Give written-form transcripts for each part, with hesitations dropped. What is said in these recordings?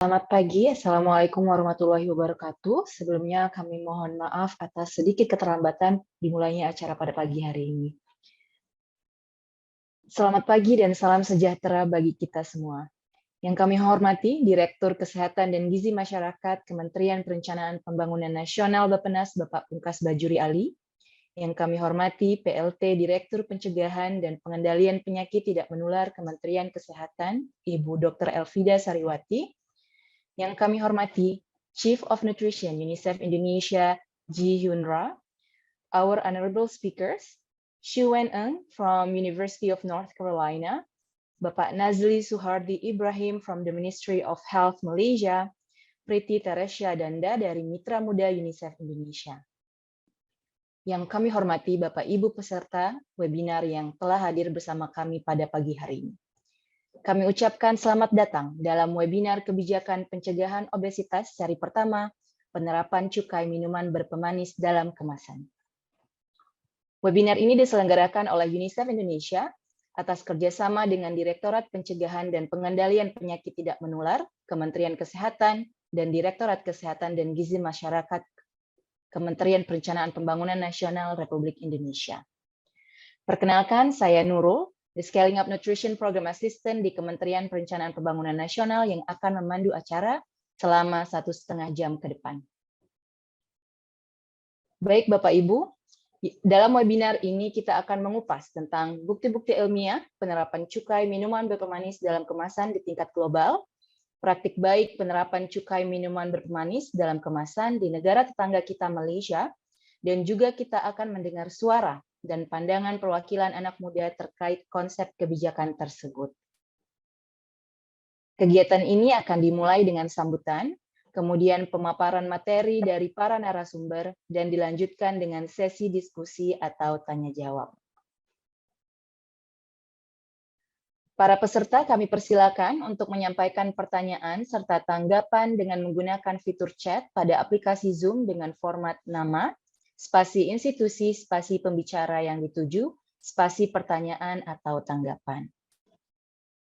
Selamat pagi, Assalamualaikum warahmatullahi wabarakatuh. Sebelumnya kami mohon maaf atas sedikit keterlambatan dimulainya acara pada pagi hari ini. Selamat pagi dan salam sejahtera bagi kita semua. Yang kami hormati, Direktur Kesehatan dan Gizi Masyarakat Kementerian Perencanaan Pembangunan Nasional Bappenas, Bapak Pungkas Bajuri Ali. Yang kami hormati, PLT Direktur Pencegahan dan Pengendalian Penyakit Tidak Menular Kementerian Kesehatan, Ibu Dr. Elvida Sariwati. Yang kami hormati, Chief of Nutrition UNICEF Indonesia, Ji Hyun Ra, our honorable speakers, Xu Wen Eng from University of North Carolina, Bapak Nazli Suhardi Ibrahim from the Ministry of Health Malaysia, Priti Teresia Danda dari Mitra Muda UNICEF Indonesia. Yang kami hormati Bapak Ibu peserta webinar yang telah hadir bersama kami pada pagi hari ini. Kami ucapkan selamat datang dalam webinar kebijakan pencegahan obesitas seri pertama, penerapan cukai minuman berpemanis dalam kemasan. Webinar ini diselenggarakan oleh UNICEF Indonesia atas kerjasama dengan Direktorat Pencegahan dan Pengendalian Penyakit Tidak Menular, Kementerian Kesehatan, dan Direktorat Kesehatan dan Gizi Masyarakat, Kementerian Perencanaan Pembangunan Nasional Republik Indonesia. Perkenalkan, saya Nurul, the Scaling Up Nutrition Program Assistant di Kementerian Perencanaan Pembangunan Nasional yang akan memandu acara selama 1,5 jam ke depan. Baik Bapak Ibu, dalam webinar ini kita akan mengupas tentang bukti-bukti ilmiah penerapan cukai minuman berpemanis dalam kemasan di tingkat global, praktik baik penerapan cukai minuman berpemanis dalam kemasan di negara tetangga kita Malaysia, dan juga kita akan mendengar suara dan pandangan perwakilan anak muda terkait konsep kebijakan tersebut. Kegiatan ini akan dimulai dengan sambutan, kemudian pemaparan materi dari para narasumber, dan dilanjutkan dengan sesi diskusi atau tanya-jawab. Para peserta kami persilakan untuk menyampaikan pertanyaan serta tanggapan dengan menggunakan fitur chat pada aplikasi Zoom dengan format nama, spasi institusi, spasi pembicara yang dituju, spasi pertanyaan atau tanggapan.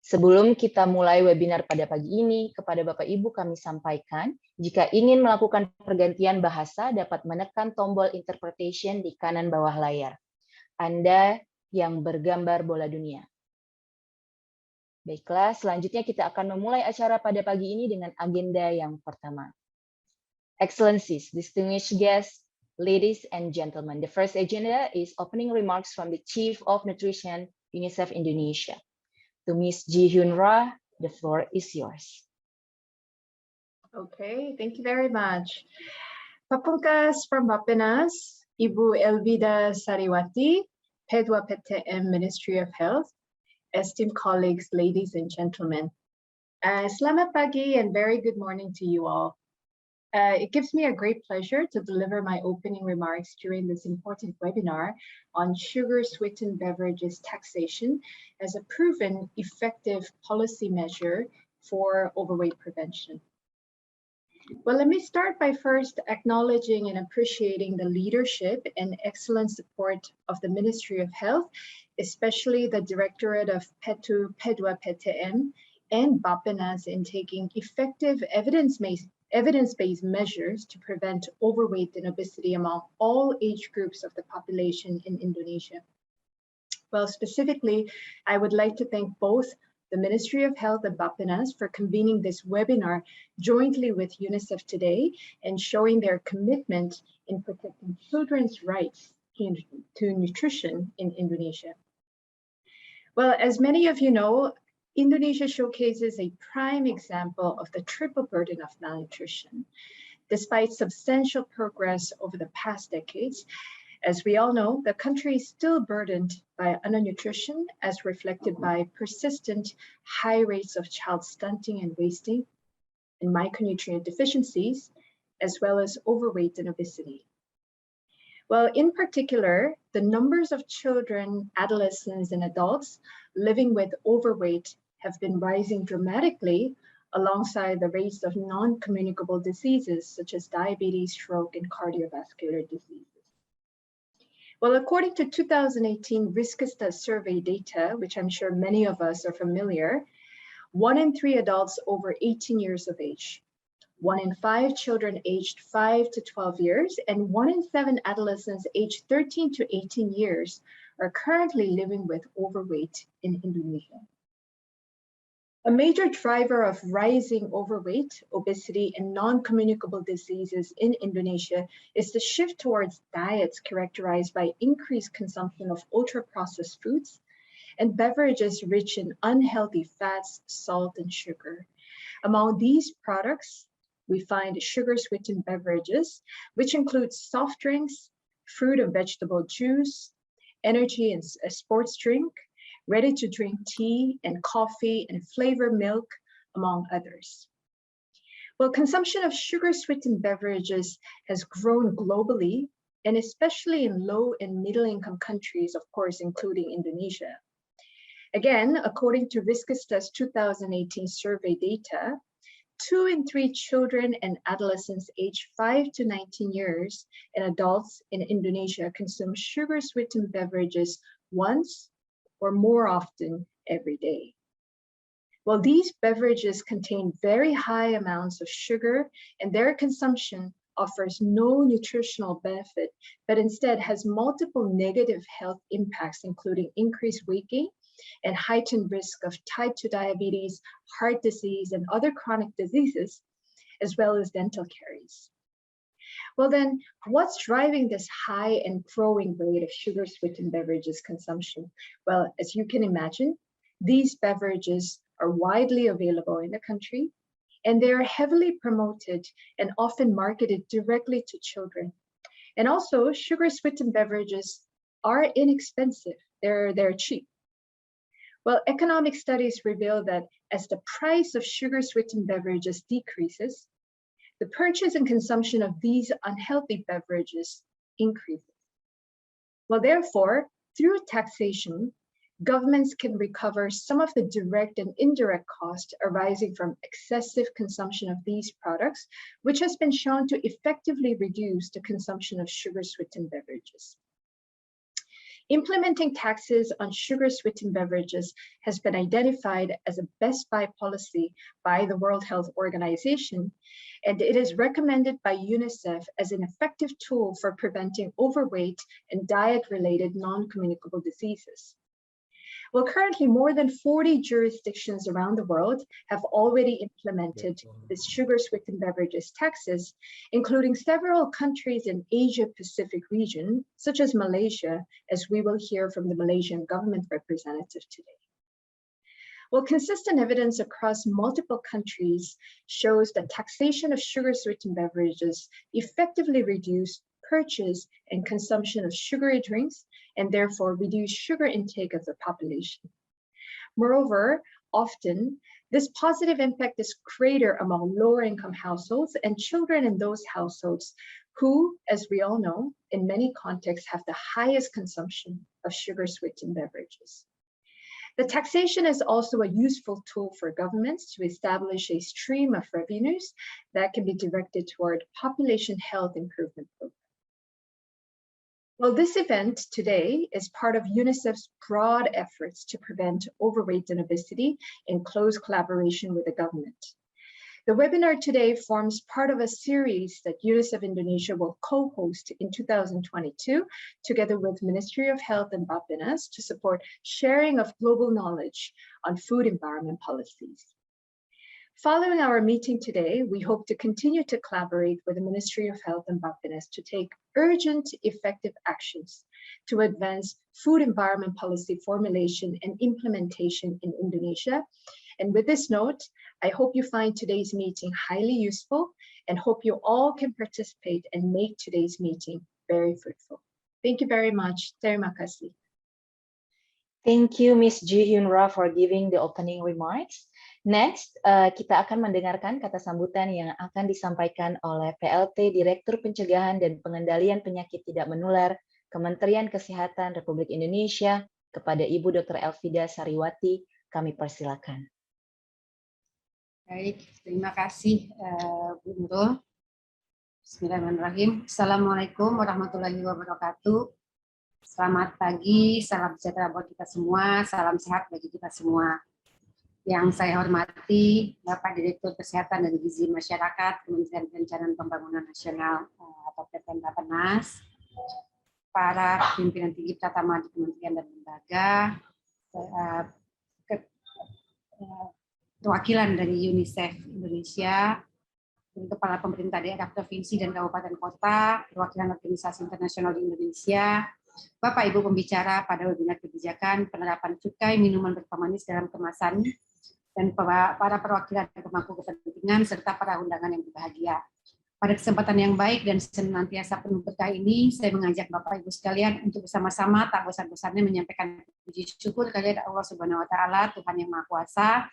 Sebelum kita mulai webinar pada pagi ini, kepada Bapak Ibu kami sampaikan, jika ingin melakukan pergantian bahasa dapat menekan tombol interpretation di kanan bawah layar. Anda yang bergambar bola dunia. Baiklah, selanjutnya kita akan memulai acara pada pagi ini dengan agenda yang pertama. Excellencies, distinguished guests, ladies and gentlemen, the first agenda is opening remarks from the Chief of Nutrition, UNICEF Indonesia. To Ms. Ji Hyun Ra, the floor is yours. Okay, thank you very much. Pak Pungkas from Bappenas, Ibu Elvida Sariwati, Pedwa PTM Ministry of Health, esteemed colleagues, ladies and gentlemen. Selamat pagi and very good morning to you all. It gives me a great pleasure to deliver my opening remarks during this important webinar on sugar-sweetened beverages taxation as a proven effective policy measure for overweight prevention. Well, let me start by first acknowledging and appreciating the leadership and excellent support of the Ministry of Health, especially the Directorate of Pedwa PTM and Bappenas in taking effective evidence-based measures to prevent overweight and obesity among all age groups of the population in Indonesia. Well, specifically, I would like to thank both the Ministry of Health and Bappenas for convening this webinar jointly with UNICEF today and showing their commitment in protecting children's rights to nutrition in Indonesia. Well, as many of you know, Indonesia showcases a prime example of the triple burden of malnutrition. Despite substantial progress over the past decades, as we all know, the country is still burdened by undernutrition as reflected by persistent high rates of child stunting and wasting and micronutrient deficiencies, as well as overweight and obesity. Well, in particular, the numbers of children, adolescents, and adults living with overweight have been rising dramatically alongside the rates of non-communicable diseases such as diabetes, stroke, and cardiovascular diseases. Well, according to 2018 Riskista survey data, which I'm sure many of us are familiar, 1 in 3 adults over 18 years of age, 1 in 5 children aged 5 to 12 years, and 1 in 7 adolescents aged 13 to 18 years are currently living with overweight in Indonesia. A major driver of rising overweight, obesity, and non-communicable diseases in Indonesia is the shift towards diets characterized by increased consumption of ultra-processed foods and beverages rich in unhealthy fats, salt, and sugar. Among these products, we find sugar-sweetened beverages, which include soft drinks, fruit and vegetable juice, energy and sports drink, ready-to-drink tea and coffee and flavored milk, among others. Well, consumption of sugar-sweetened beverages has grown globally, and especially in low and middle-income countries, of course, including Indonesia. Again, according to Riskista's 2018 survey data, 2 in 3 children and adolescents aged 5 to 19 years and adults in Indonesia consume sugar-sweetened beverages once or more often every day. Well, these beverages contain very high amounts of sugar, and their consumption offers no nutritional benefit, but instead has multiple negative health impacts, including increased weight gain and heightened risk of type 2 diabetes, heart disease, and other chronic diseases, as well as dental caries. Well then, what's driving this high and growing rate of sugar-sweetened beverages consumption? Well, as you can imagine, these beverages are widely available in the country, and they are heavily promoted and often marketed directly to children. And also, sugar-sweetened beverages are inexpensive. They're cheap. Well, economic studies reveal that as the price of sugar-sweetened beverages decreases, the purchase and consumption of these unhealthy beverages increases. Well, therefore, through taxation, governments can recover some of the direct and indirect costs arising from excessive consumption of these products, which has been shown to effectively reduce the consumption of sugar-sweetened beverages. Implementing taxes on sugar-sweetened beverages has been identified as a best buy policy by the World Health Organization, and it is recommended by UNICEF as an effective tool for preventing overweight and diet-related non-communicable diseases. Well, currently more than 40 jurisdictions around the world have already implemented this sugar-sweetened beverages taxes, including several countries in Asia-Pacific region, such as Malaysia, as we will hear from the Malaysian government representative today. Well, consistent evidence across multiple countries shows that taxation of sugar-sweetened beverages effectively reduce purchase and consumption of sugary drinks, and therefore reduce sugar intake of the population. Moreover, often this positive impact is greater among lower income households and children in those households who, as we all know, in many contexts have the highest consumption of sugar-sweetened beverages. The taxation is also a useful tool for governments to establish a stream of revenues that can be directed toward population health improvement programs. Well, this event today is part of UNICEF's broad efforts to prevent overweight and obesity in close collaboration with the government. The webinar today forms part of a series that UNICEF Indonesia will co-host in 2022, together with Ministry of Health and Bappenas, to support sharing of global knowledge on food environment policies. Following our meeting today, we hope to continue to collaborate with the Ministry of Health and Bappenas to take urgent, effective actions to advance food environment policy formulation and implementation in Indonesia. And with this note, I hope you find today's meeting highly useful and hope you all can participate and make today's meeting very fruitful. Thank you very much. Terima kasih. Thank you, Ms. Ji Hyun Ra, for giving the opening remarks. Next, kita akan mendengarkan kata sambutan yang akan disampaikan oleh PLT Direktur Pencegahan dan Pengendalian Penyakit Tidak Menular Kementerian Kesehatan Republik Indonesia kepada Ibu Dr. Elvida Sariwati. Kami persilakan. Baik, terima kasih Bu Nurul. Bismillahirrahmanirrahim. Assalamualaikum warahmatullahi wabarakatuh. Selamat pagi, salam sejahtera buat kita semua, salam sehat bagi kita semua. Yang saya hormati Bapak Direktur Kesehatan dan Gizi Masyarakat Kementerian Perencanaan Pembangunan Nasional atau PPN Bappenas, para pimpinan tinggi Pratama di Kementerian dan Lembaga, perwakilan dari UNICEF Indonesia, kepala pemerintah daerah, provinsi, dan kabupaten kota, perwakilan organisasi internasional di Indonesia, Bapak Ibu pembicara pada webinar kebijakan penerapan cukai minuman berpemanis dalam kemasan, dan para perwakilan pemangku kepentingan, serta para undangan yang berbahagia. Pada kesempatan yang baik dan senantiasa penuh berkah ini, saya mengajak Bapak Ibu sekalian untuk bersama-sama tak bosan-bosannya menyampaikan puji syukur kepada Allah Subhanahu wa Ta'ala, Tuhan yang Maha Kuasa,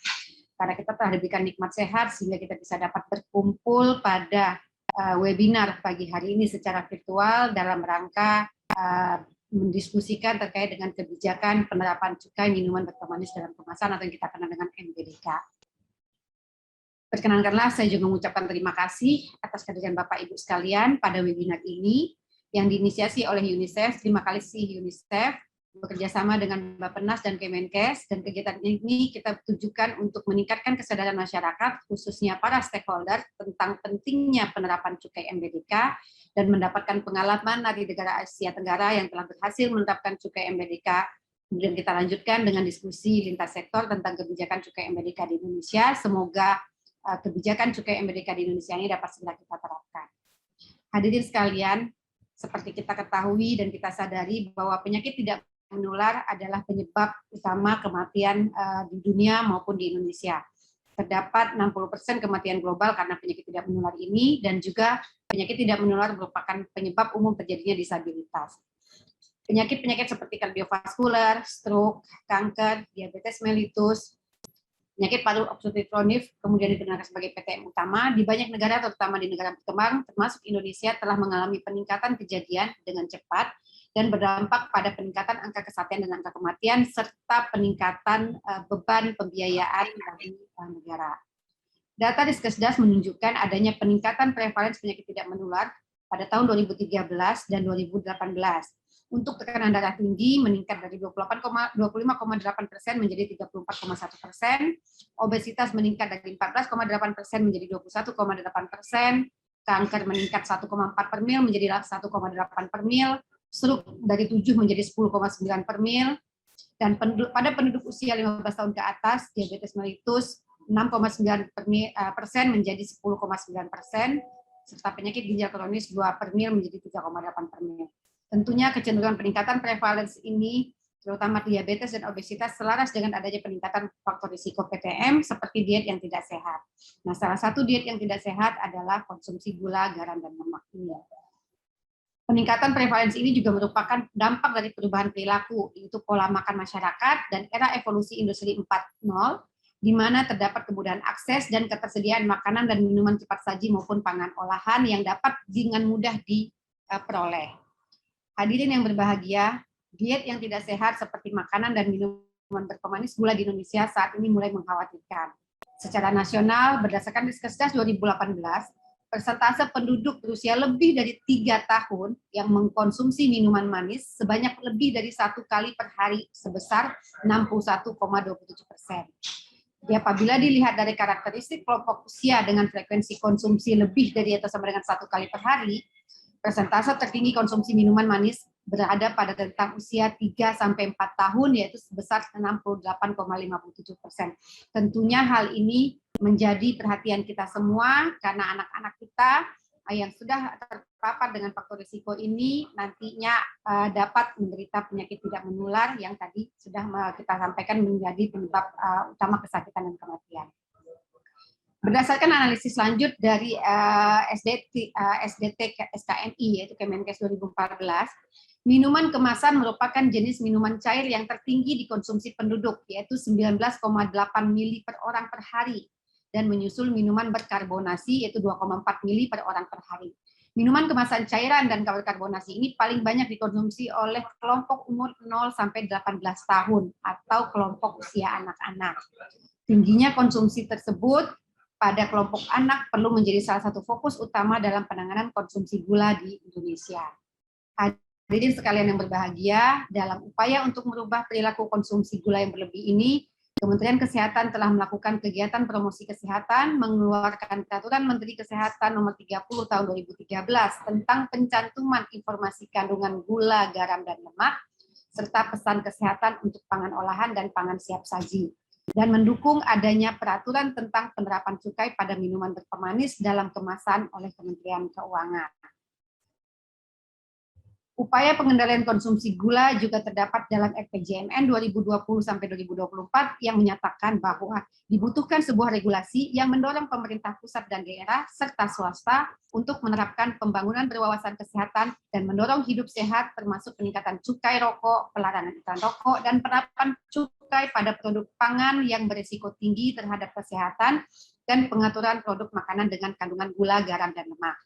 karena kita telah diberikan nikmat sehat sehingga kita bisa dapat berkumpul pada webinar pagi hari ini secara virtual dalam rangka mendiskusikan terkait dengan kebijakan penerapan cukai minuman berpemanis dalam kemasan atau yang kita kenal dengan MBDK. Perkenankanlah saya juga mengucapkan terima kasih atas kehadiran Bapak Ibu sekalian pada webinar ini yang diinisiasi oleh UNICEF. Terima kasih UNICEF bekerjasama dengan Bappenas dan Kemenkes, dan kegiatan ini kita tujukan untuk meningkatkan kesadaran masyarakat, khususnya para stakeholder, tentang pentingnya penerapan cukai MBDK dan mendapatkan pengalaman dari negara Asia Tenggara yang telah berhasil menerapkan cukai MBDK. Kemudian kita lanjutkan dengan diskusi lintas sektor tentang kebijakan cukai MBDK di Indonesia. Semoga kebijakan cukai MBDK di Indonesia ini dapat segera kita terapkan. Hadirin sekalian, seperti kita ketahui dan kita sadari bahwa penyakit tidak menular adalah penyebab utama kematian di dunia maupun di Indonesia. Terdapat 60% kematian global karena penyakit tidak menular ini, dan juga penyakit tidak menular merupakan penyebab umum terjadinya disabilitas. Penyakit-penyakit seperti kardiovaskuler, stroke, kanker, diabetes mellitus, penyakit paru obstruktif kronik, kemudian digunakan sebagai PTM utama, di banyak negara, terutama di negara berkembang, termasuk Indonesia, telah mengalami peningkatan kejadian dengan cepat dan berdampak pada peningkatan angka kesatian dan angka kematian, serta peningkatan beban pembiayaan bagi negara. Data Diskesdas menunjukkan adanya peningkatan prevalensi penyakit tidak menular pada tahun 2013 dan 2018. Untuk tekanan darah tinggi meningkat dari 25,8% menjadi 34,1%, obesitas meningkat dari 14,8% menjadi 21,8%, kanker meningkat 1,4 per mil menjadi 1,8 per mil, stroke dari 7 menjadi 10,9 per mil, dan pada penduduk usia 15 tahun ke atas, diabetes mellitus 6,9% menjadi 10,9%, serta penyakit ginjal kronis 2 per mil menjadi 3,8 per mil. Tentunya kecenderungan peningkatan prevalensi ini, terutama diabetes dan obesitas, selaras dengan adanya peningkatan faktor risiko PTM seperti diet yang tidak sehat. Nah, salah satu diet yang tidak sehat adalah konsumsi gula, garam, dan lemak ini. Peningkatan prevalensi ini juga merupakan dampak dari perubahan perilaku, yaitu pola makan masyarakat dan era evolusi industri 4.0, di mana terdapat kemudahan akses dan ketersediaan makanan dan minuman cepat saji maupun pangan olahan yang dapat dengan mudah diperoleh. Hadirin yang berbahagia, diet yang tidak sehat seperti makanan dan minuman berpemanis gula di Indonesia saat ini mulai mengkhawatirkan. Secara nasional, berdasarkan Diskesdas 2018, persentase penduduk berusia lebih dari 3 tahun yang mengkonsumsi minuman manis sebanyak lebih dari 1 kali per hari sebesar 61,27%. Jadi apabila dilihat dari karakteristik kelompok usia dengan frekuensi konsumsi lebih dari atau sama dengan 1 kali per hari, persentase tertinggi konsumsi minuman manis berada pada rentang usia 3-4 tahun, yaitu sebesar 68,57%. Tentunya hal ini menjadi perhatian kita semua, karena anak-anak kita yang sudah terpapar dengan faktor risiko ini nantinya dapat menderita penyakit tidak menular yang tadi sudah kita sampaikan menjadi penyebab utama kesakitan dan kematian. Berdasarkan analisis lanjut dari SDT SKNI, yaitu Kemenkes 2014, minuman kemasan merupakan jenis minuman cair yang tertinggi dikonsumsi penduduk, yaitu 19,8 mili per orang per hari, dan menyusul minuman berkarbonasi, yaitu 2,4 mili per orang per hari. Minuman kemasan cairan dan karbonasi ini paling banyak dikonsumsi oleh kelompok umur 0-18 tahun atau kelompok usia anak-anak. Tingginya konsumsi tersebut pada kelompok anak perlu menjadi salah satu fokus utama dalam penanganan konsumsi gula di Indonesia. Hadirin sekalian yang berbahagia, dalam upaya untuk merubah perilaku konsumsi gula yang berlebih ini, Kementerian Kesehatan telah melakukan kegiatan promosi kesehatan, mengeluarkan Peraturan Menteri Kesehatan Nomor 30 Tahun 2013 tentang pencantuman informasi kandungan gula, garam, dan lemak, serta pesan kesehatan untuk pangan olahan dan pangan siap saji, dan mendukung adanya peraturan tentang penerapan cukai pada minuman berpemanis dalam kemasan oleh Kementerian Keuangan. Upaya pengendalian konsumsi gula juga terdapat dalam RPJMN 2020-2024 yang menyatakan bahwa dibutuhkan sebuah regulasi yang mendorong pemerintah pusat dan daerah serta swasta untuk menerapkan pembangunan berwawasan kesehatan dan mendorong hidup sehat, termasuk peningkatan cukai rokok, pelarangan iklan rokok, dan penerapan cukai pada produk pangan yang berisiko tinggi terhadap kesehatan dan pengaturan produk makanan dengan kandungan gula, garam, dan lemak.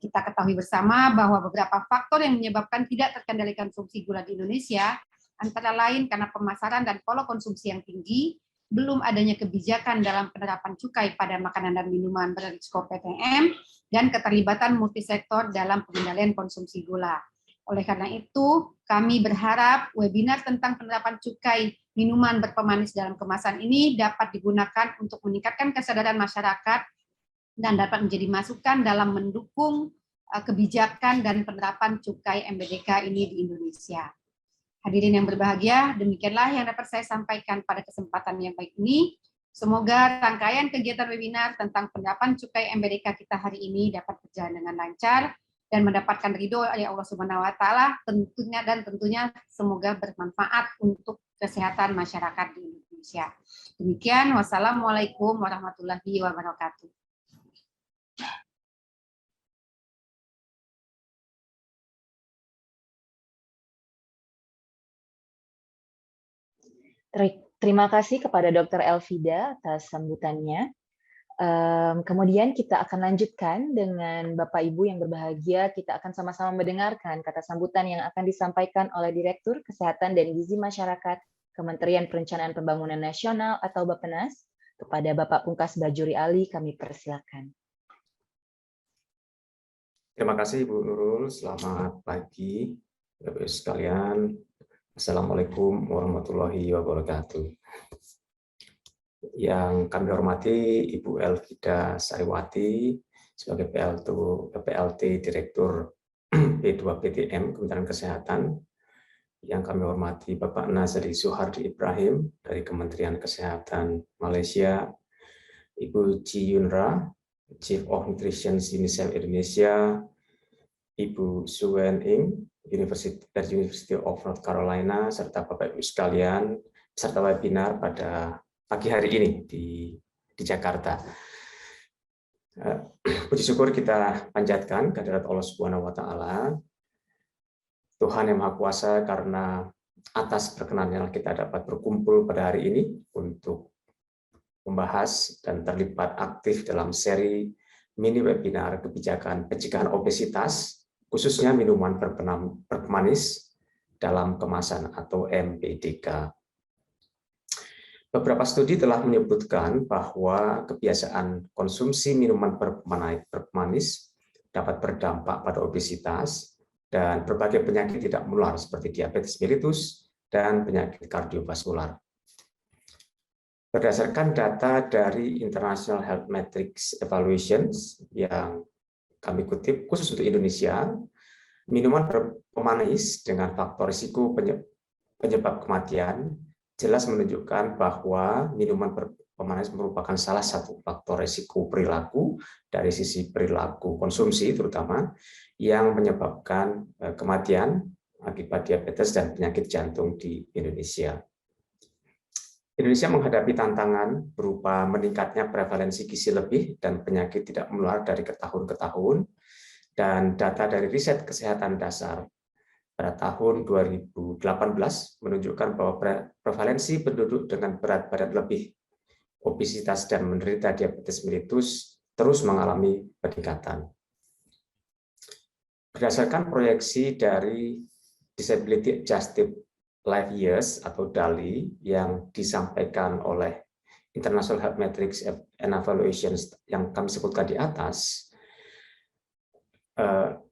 Kita ketahui bersama bahwa beberapa faktor yang menyebabkan tidak terkendalikan konsumsi gula di Indonesia, antara lain karena pemasaran dan pola konsumsi yang tinggi, belum adanya kebijakan dalam penerapan cukai pada makanan dan minuman berisiko PTM, dan keterlibatan multisektor dalam pengendalian konsumsi gula. Oleh karena itu, kami berharap webinar tentang penerapan cukai minuman berpemanis dalam kemasan ini dapat digunakan untuk meningkatkan kesadaran masyarakat dan dapat menjadi masukan dalam mendukung kebijakan dan penerapan cukai MBDK ini di Indonesia. Hadirin yang berbahagia, demikianlah yang dapat saya sampaikan pada kesempatan yang baik ini. Semoga rangkaian kegiatan webinar tentang penerapan cukai MBDK kita hari ini dapat berjalan dengan lancar dan mendapatkan ridho dari Allah Subhanahu wa taala, tentunya semoga bermanfaat untuk kesehatan masyarakat di Indonesia. Demikian, wassalamualaikum warahmatullahi wabarakatuh. Terima kasih kepada Dr. Elvida atas sambutannya. Kemudian kita akan lanjutkan dengan Bapak Ibu yang berbahagia. Kita akan sama-sama mendengarkan kata sambutan yang akan disampaikan oleh Direktur Kesehatan dan Gizi Masyarakat Kementerian Perencanaan Pembangunan Nasional atau Bappenas. Kepada Bapak Pungkas Bajuri Ali, kami persilakan. Terima kasih Ibu Nurul. Selamat pagi, Bapak-Ibu sekalian. Assalamualaikum warahmatullahi wabarakatuh. Yang kami hormati Ibu Elvida Sariwati sebagai PLT Direktur P2PTM Kementerian Kesehatan. Yang kami hormati Bapak Nazari Suhardi Ibrahim dari Kementerian Kesehatan Malaysia, Ibu Ji Yunra, Chief of Nutrition UNICEF Indonesia, Ibu Suen Ing, University of North Carolina, serta Bapak-Ibu sekalian, peserta webinar pada pagi hari ini di Jakarta. Puji syukur kita panjatkan kehadirat Allah Subhanahu wa taala, Tuhan yang Maha Kuasa, karena atas perkenannya kita dapat berkumpul pada hari ini untuk membahas dan terlibat aktif dalam seri mini webinar kebijakan pencegahan obesitas, khususnya minuman berpemanis dalam kemasan atau MBDK. Beberapa studi telah menyebutkan bahwa kebiasaan konsumsi minuman berpemanis dapat berdampak pada obesitas dan berbagai penyakit tidak menular seperti diabetes mellitus dan penyakit kardiovaskular. Berdasarkan data dari International Health Metrics Evaluations yang kami kutip khusus untuk Indonesia, minuman berpemanis dengan faktor risiko penyebab kematian jelas menunjukkan bahwa minuman berpemanis merupakan salah satu faktor risiko perilaku dari sisi perilaku konsumsi terutama yang menyebabkan kematian akibat diabetes dan penyakit jantung di Indonesia. Indonesia menghadapi tantangan berupa meningkatnya prevalensi gizi lebih dan penyakit tidak menular dari tahun ke tahun, dan data dari riset kesehatan dasar pada tahun 2018 menunjukkan bahwa prevalensi penduduk dengan berat badan lebih, obesitas, dan menderita diabetes mellitus terus mengalami peningkatan. Berdasarkan proyeksi dari Disability Adjusted Life Years atau DALY yang disampaikan oleh International Health Metrics and Evaluations yang kami sebutkan di atas,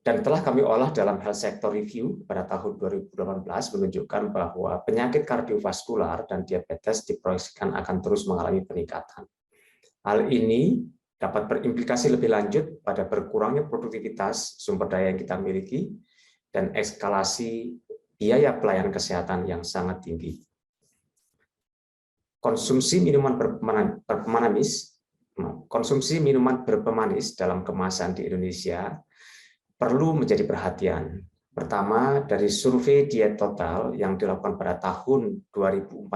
Dan telah kami olah dalam Health Sector Review pada tahun 2018 menunjukkan bahwa penyakit kardiovaskular dan diabetes diproyeksikan akan terus mengalami peningkatan. Hal ini dapat berimplikasi lebih lanjut pada berkurangnya produktivitas sumber daya yang kita miliki dan eskalasi biaya pelayanan kesehatan yang sangat tinggi. Konsumsi minuman berpemanis dalam kemasan di Indonesia perlu menjadi perhatian. Pertama, dari survei Diet Total yang dilakukan pada tahun 2014,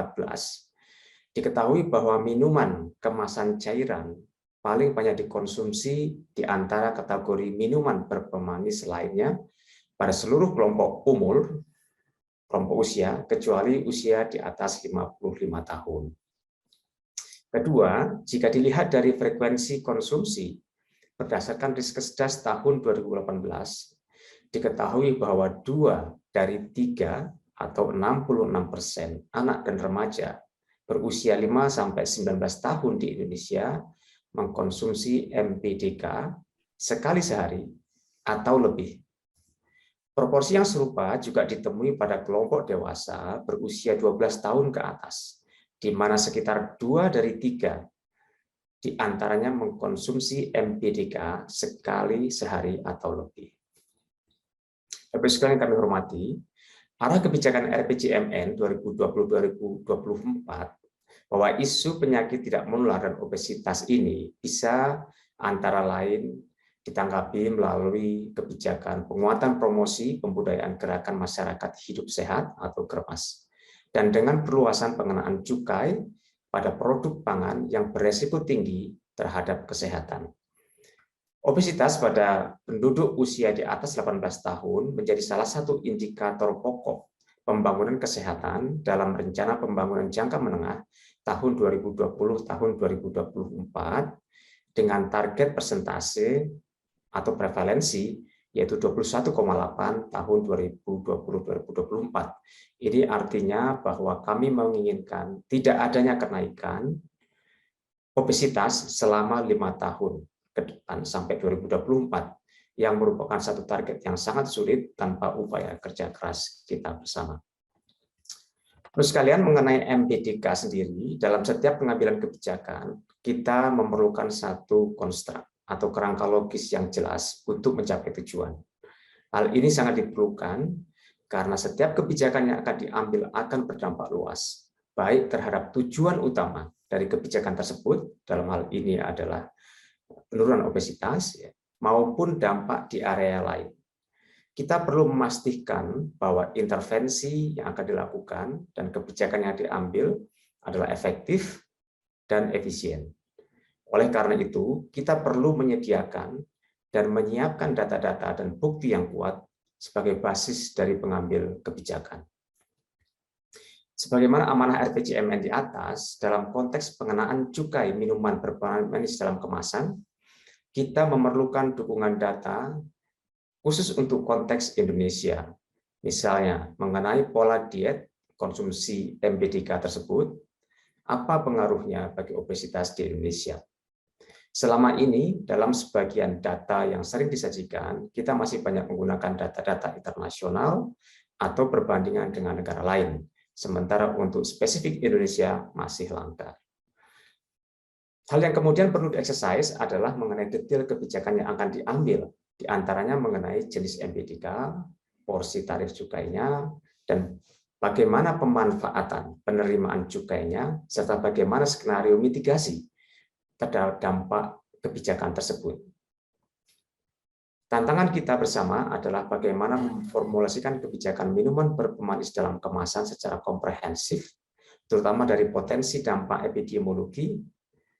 diketahui bahwa minuman kemasan cairan paling banyak dikonsumsi di antara kategori minuman berpemanis lainnya pada seluruh kelompok umur, kelompok usia, kecuali usia di atas 55 tahun. Kedua, jika dilihat dari frekuensi konsumsi, berdasarkan Riskesdas tahun 2018, diketahui bahwa 2 dari 3 atau 66% anak dan remaja berusia 5-19 tahun di Indonesia mengkonsumsi MPDK sekali sehari atau lebih. Proporsi yang serupa juga ditemui pada kelompok dewasa berusia 12 tahun ke atas, di mana sekitar 2 dari 3 di antaranya mengkonsumsi MPDK sekali sehari atau lebih. Bapak sekalian yang kami hormati, arah kebijakan RPJMN 2020-2024 bahwa isu penyakit tidak menular dan obesitas ini bisa antara lain ditanggapi melalui kebijakan penguatan promosi pembudayaan gerakan masyarakat hidup sehat atau GERMAS, dan dengan perluasan pengenaan cukai pada produk pangan yang beresiko tinggi terhadap kesehatan. Obesitas pada penduduk usia di atas 18 tahun menjadi salah satu indikator pokok pembangunan kesehatan dalam rencana pembangunan jangka menengah tahun 2020 tahun 2024 dengan target persentase atau prevalensi yaitu 21,8 tahun 2020-2024. Ini artinya bahwa kami menginginkan tidak adanya kenaikan obesitas selama 5 tahun ke depan sampai 2024, yang merupakan satu target yang sangat sulit tanpa upaya kerja keras kita bersama. Terus sekalian, mengenai MPDK sendiri, dalam setiap pengambilan kebijakan, kita memerlukan satu konstruk atau kerangka logis yang jelas untuk mencapai tujuan. Hal ini sangat diperlukan karena setiap kebijakan yang akan diambil akan berdampak luas, baik terhadap tujuan utama dari kebijakan tersebut, dalam hal ini adalah penurunan obesitas, maupun dampak di area lain. Kita perlu memastikan bahwa intervensi yang akan dilakukan dan kebijakan yang diambil adalah efektif dan efisien. Oleh karena itu, kita perlu menyediakan dan menyiapkan data-data dan bukti yang kuat sebagai basis dari pengambil kebijakan. Sebagaimana amanah RPJMN di atas, dalam konteks pengenaan cukai minuman berpemanis dalam kemasan, kita memerlukan dukungan data khusus untuk konteks Indonesia. Misalnya, mengenai pola diet konsumsi MPDK tersebut, apa pengaruhnya bagi obesitas di Indonesia. Selama ini, dalam sebagian data yang sering disajikan, kita masih banyak menggunakan data-data internasional atau perbandingan dengan negara lain, sementara untuk spesifik Indonesia masih langka. Hal yang kemudian perlu di-exercise adalah mengenai detail kebijakan yang akan diambil, di antaranya mengenai jenis MPDK, porsi tarif cukainya, dan bagaimana pemanfaatan penerimaan cukainya, serta bagaimana skenario mitigasi terhadap dampak kebijakan tersebut. Tantangan kita bersama adalah bagaimana memformulasikan kebijakan minuman berpemanis dalam kemasan secara komprehensif, terutama dari potensi dampak epidemiologi,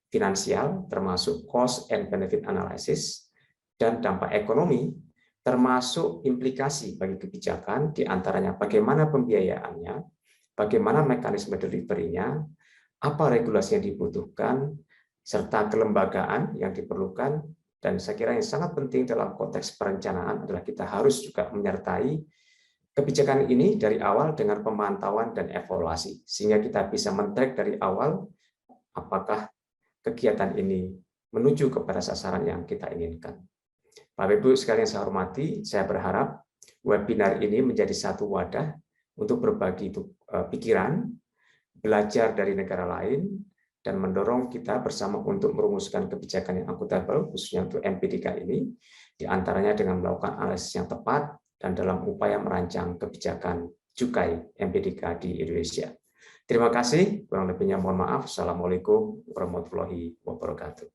finansial, termasuk cost and benefit analysis, dan dampak ekonomi, termasuk implikasi bagi kebijakan, diantaranya bagaimana pembiayaannya, bagaimana mekanisme delivery-nya, apa regulasi yang dibutuhkan, serta kelembagaan yang diperlukan. Dan saya kira yang sangat penting dalam konteks perencanaan adalah kita harus juga menyertai kebijakan ini dari awal dengan pemantauan dan evaluasi, sehingga kita bisa men-track dari awal apakah kegiatan ini menuju kepada sasaran yang kita inginkan. Bapak Ibu sekalian saya hormati, saya berharap webinar ini menjadi satu wadah untuk berbagi pikiran, belajar dari negara lain, dan mendorong kita bersama untuk merumuskan kebijakan yang akuntabel, khususnya untuk MPDK ini, diantaranya dengan melakukan analisis yang tepat dan dalam upaya merancang kebijakan cukai MPDK di Indonesia. Terima kasih, kurang lebihnya mohon maaf. Assalamualaikum warahmatullahi wabarakatuh.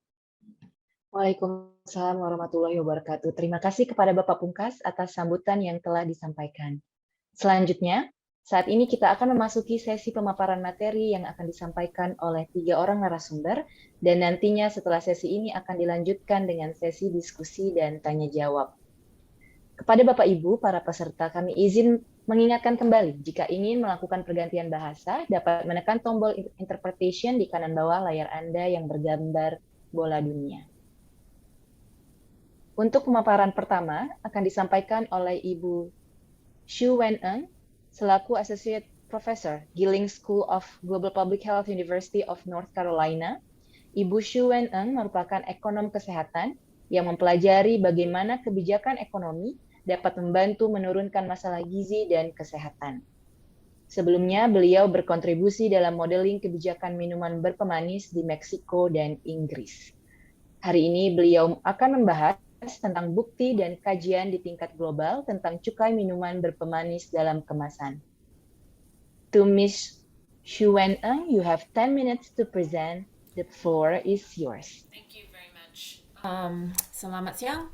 Waalaikumsalam warahmatullahi wabarakatuh. Terima kasih kepada Bapak Pungkas atas sambutan yang telah disampaikan. Selanjutnya, saat ini kita akan memasuki sesi pemaparan materi yang akan disampaikan oleh 3 orang narasumber, dan nantinya setelah sesi ini akan dilanjutkan dengan sesi diskusi dan tanya jawab. Kepada Bapak Ibu, para peserta, kami izin mengingatkan kembali, jika ingin melakukan pergantian bahasa, dapat menekan tombol interpretation di kanan bawah layar Anda yang bergambar bola dunia. Untuk pemaparan pertama akan disampaikan oleh Ibu Xu Wen-eng, selaku Associate Professor, Gillings School of Global Public Health, University of North Carolina. Ibu Xu Wen-eng merupakan ekonom kesehatan yang mempelajari bagaimana kebijakan ekonomi dapat membantu menurunkan masalah gizi dan kesehatan. Sebelumnya, beliau berkontribusi dalam modeling kebijakan minuman berpemanis di Meksiko dan Inggris. Hari ini beliau akan membahas tentang bukti dan kajian di tingkat global tentang cukai minuman berpemanis dalam kemasan. To Ms. Xu Wen-eng, you have 10 minutes to present. The floor is yours. Thank you very much. Selamat siang.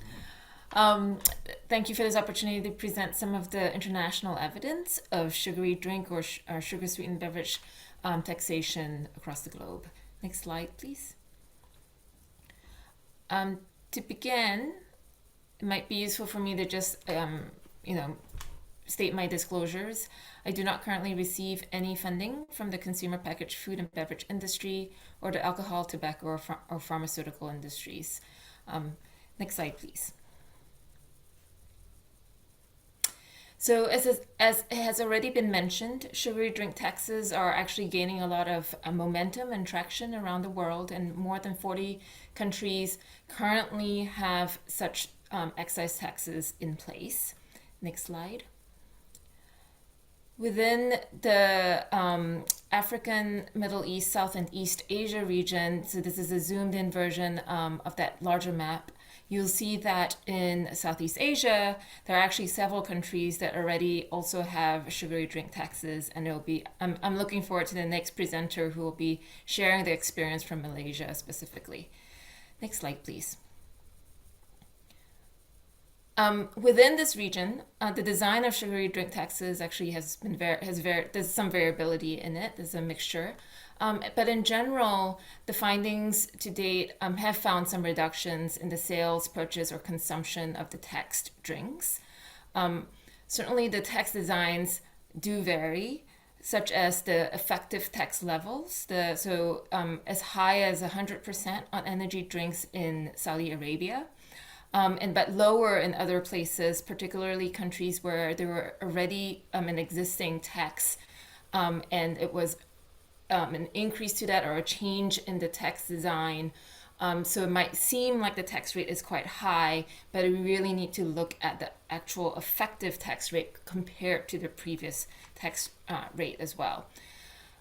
Thank you for this opportunity to present some of the international evidence of sugary drink or sugar-sweetened beverage taxation across the globe. Next slide, please. To begin, it might be useful for me to just, state my disclosures. I do not currently receive any funding from the consumer packaged food and beverage industry or the alcohol, tobacco, or pharmaceutical industries. Next slide, please. So as has already been mentioned, sugary drink taxes are actually gaining a lot of momentum and traction around the world, and more than 40 countries currently have such excise taxes in place. Next slide. Within the African, Middle East, South and East Asia region, so this is a zoomed in version of that larger map, you'll see that in Southeast Asia, there are actually several countries that already also have sugary drink taxes, and I'm looking forward to the next presenter who will be sharing the experience from Malaysia specifically. Next slide, please. Within this region, the design of sugary drink taxes actually there's some variability in it. There's a mixture. But in general, the findings to date have found some reductions in the sales, purchase, or consumption of the taxed drinks. Certainly, the tax designs do vary, such as the effective tax levels. As high as 100% on energy drinks in Saudi Arabia, but lower in other places, particularly countries where there were already an existing tax, and it was an increase to that or a change in the tax design. So it might seem like the tax rate is quite high, but we really need to look at the actual effective tax rate compared to the previous tax rate as well.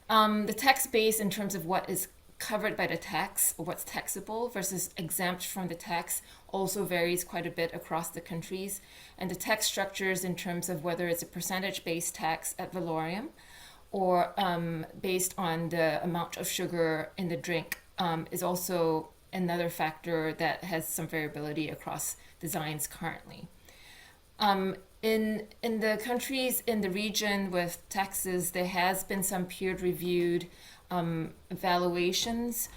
The tax base in terms of what is covered by the tax or what's taxable versus exempt from the tax also varies quite a bit across the countries. And the tax structures in terms of whether it's a percentage-based tax ad valorem or based on the amount of sugar in the drink is also another factor that has some variability across designs currently. In the countries in the region with taxes, there has been some peer-reviewed evaluations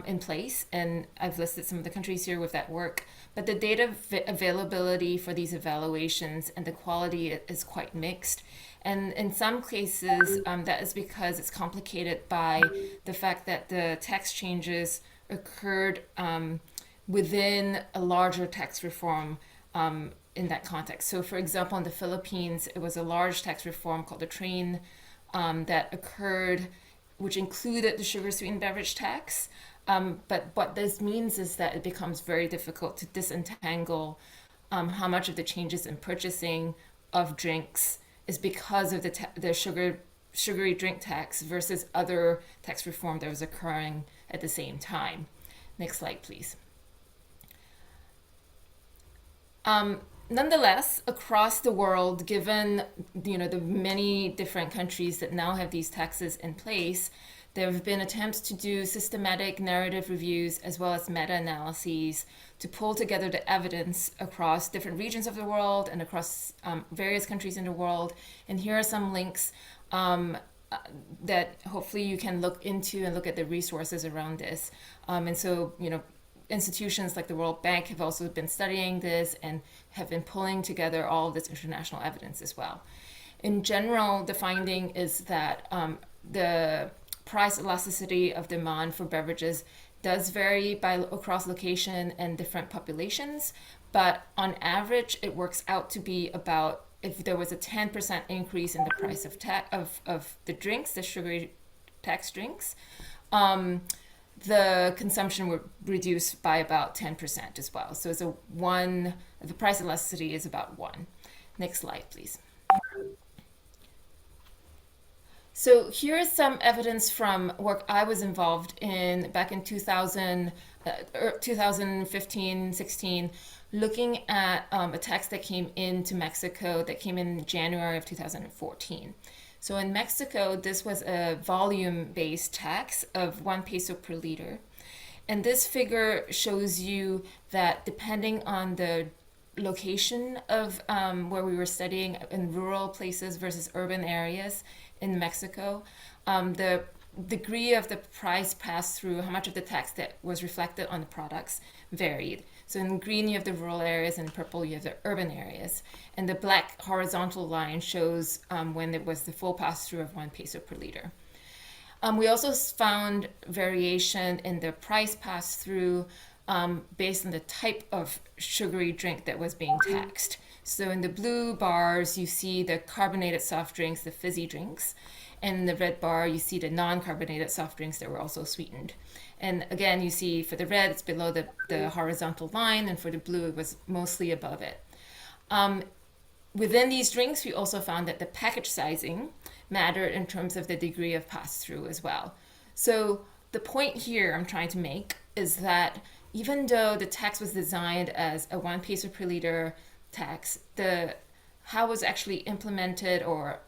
in place, and I've listed some of the countries here with that work, but the data availability for these evaluations and the quality is quite mixed. And in some cases, that is because it's complicated by the fact that the tax changes occurred within a larger tax reform in that context. So for example, in the Philippines, it was a large tax reform called the TRAIN that occurred, which included the sugar sweetened beverage tax. But what this means is that it becomes very difficult to disentangle how much of the changes in purchasing of drinks is because of the sugary drink tax versus other tax reform that was occurring at the same time. Next slide, please. Nonetheless, across the world, given the many different countries that now have these taxes in place, there have been attempts to do systematic narrative reviews as well as meta-analyses to pull together the evidence across different regions of the world and across various countries in the world. And here are some links that hopefully you can look into and look at the resources around this. And so, institutions like the World Bank have also been studying this and have been pulling together all of this international evidence as well. In general, the finding is that the price elasticity of demand for beverages does vary across location and different populations, but on average, it works out to be about, if there was a 10% increase in the price of the drinks, the sugary tax drinks, the consumption would reduce by about 10% as well. So the price elasticity is about 1. Next slide, please. So here is some evidence from work I was involved in back in 2015-16, looking at a tax that came into Mexico that came in January of 2014. So in Mexico, this was a volume-based tax of 1 peso per liter. And this figure shows you that depending on the location of where we were studying in rural places versus urban areas in Mexico, the degree of the price pass through, how much of the tax that was reflected on the products varied. So in green, you have the rural areas, and in purple, you have the urban areas. And the black horizontal line shows when it was the full pass through of 1 peso per liter. We also found variation in the price pass through based on the type of sugary drink that was being taxed. So in the blue bars, you see the carbonated soft drinks, the fizzy drinks. And in the red bar, you see the non-carbonated soft drinks that were also sweetened. And again, you see for the red, it's below the horizontal line, and for the blue, it was mostly above it. Within these drinks, we also found that the package sizing mattered in terms of the degree of pass-through as well. So the point here I'm trying to make is that even though the tax was designed as a 1 peso per liter tax, how it was actually implemented, or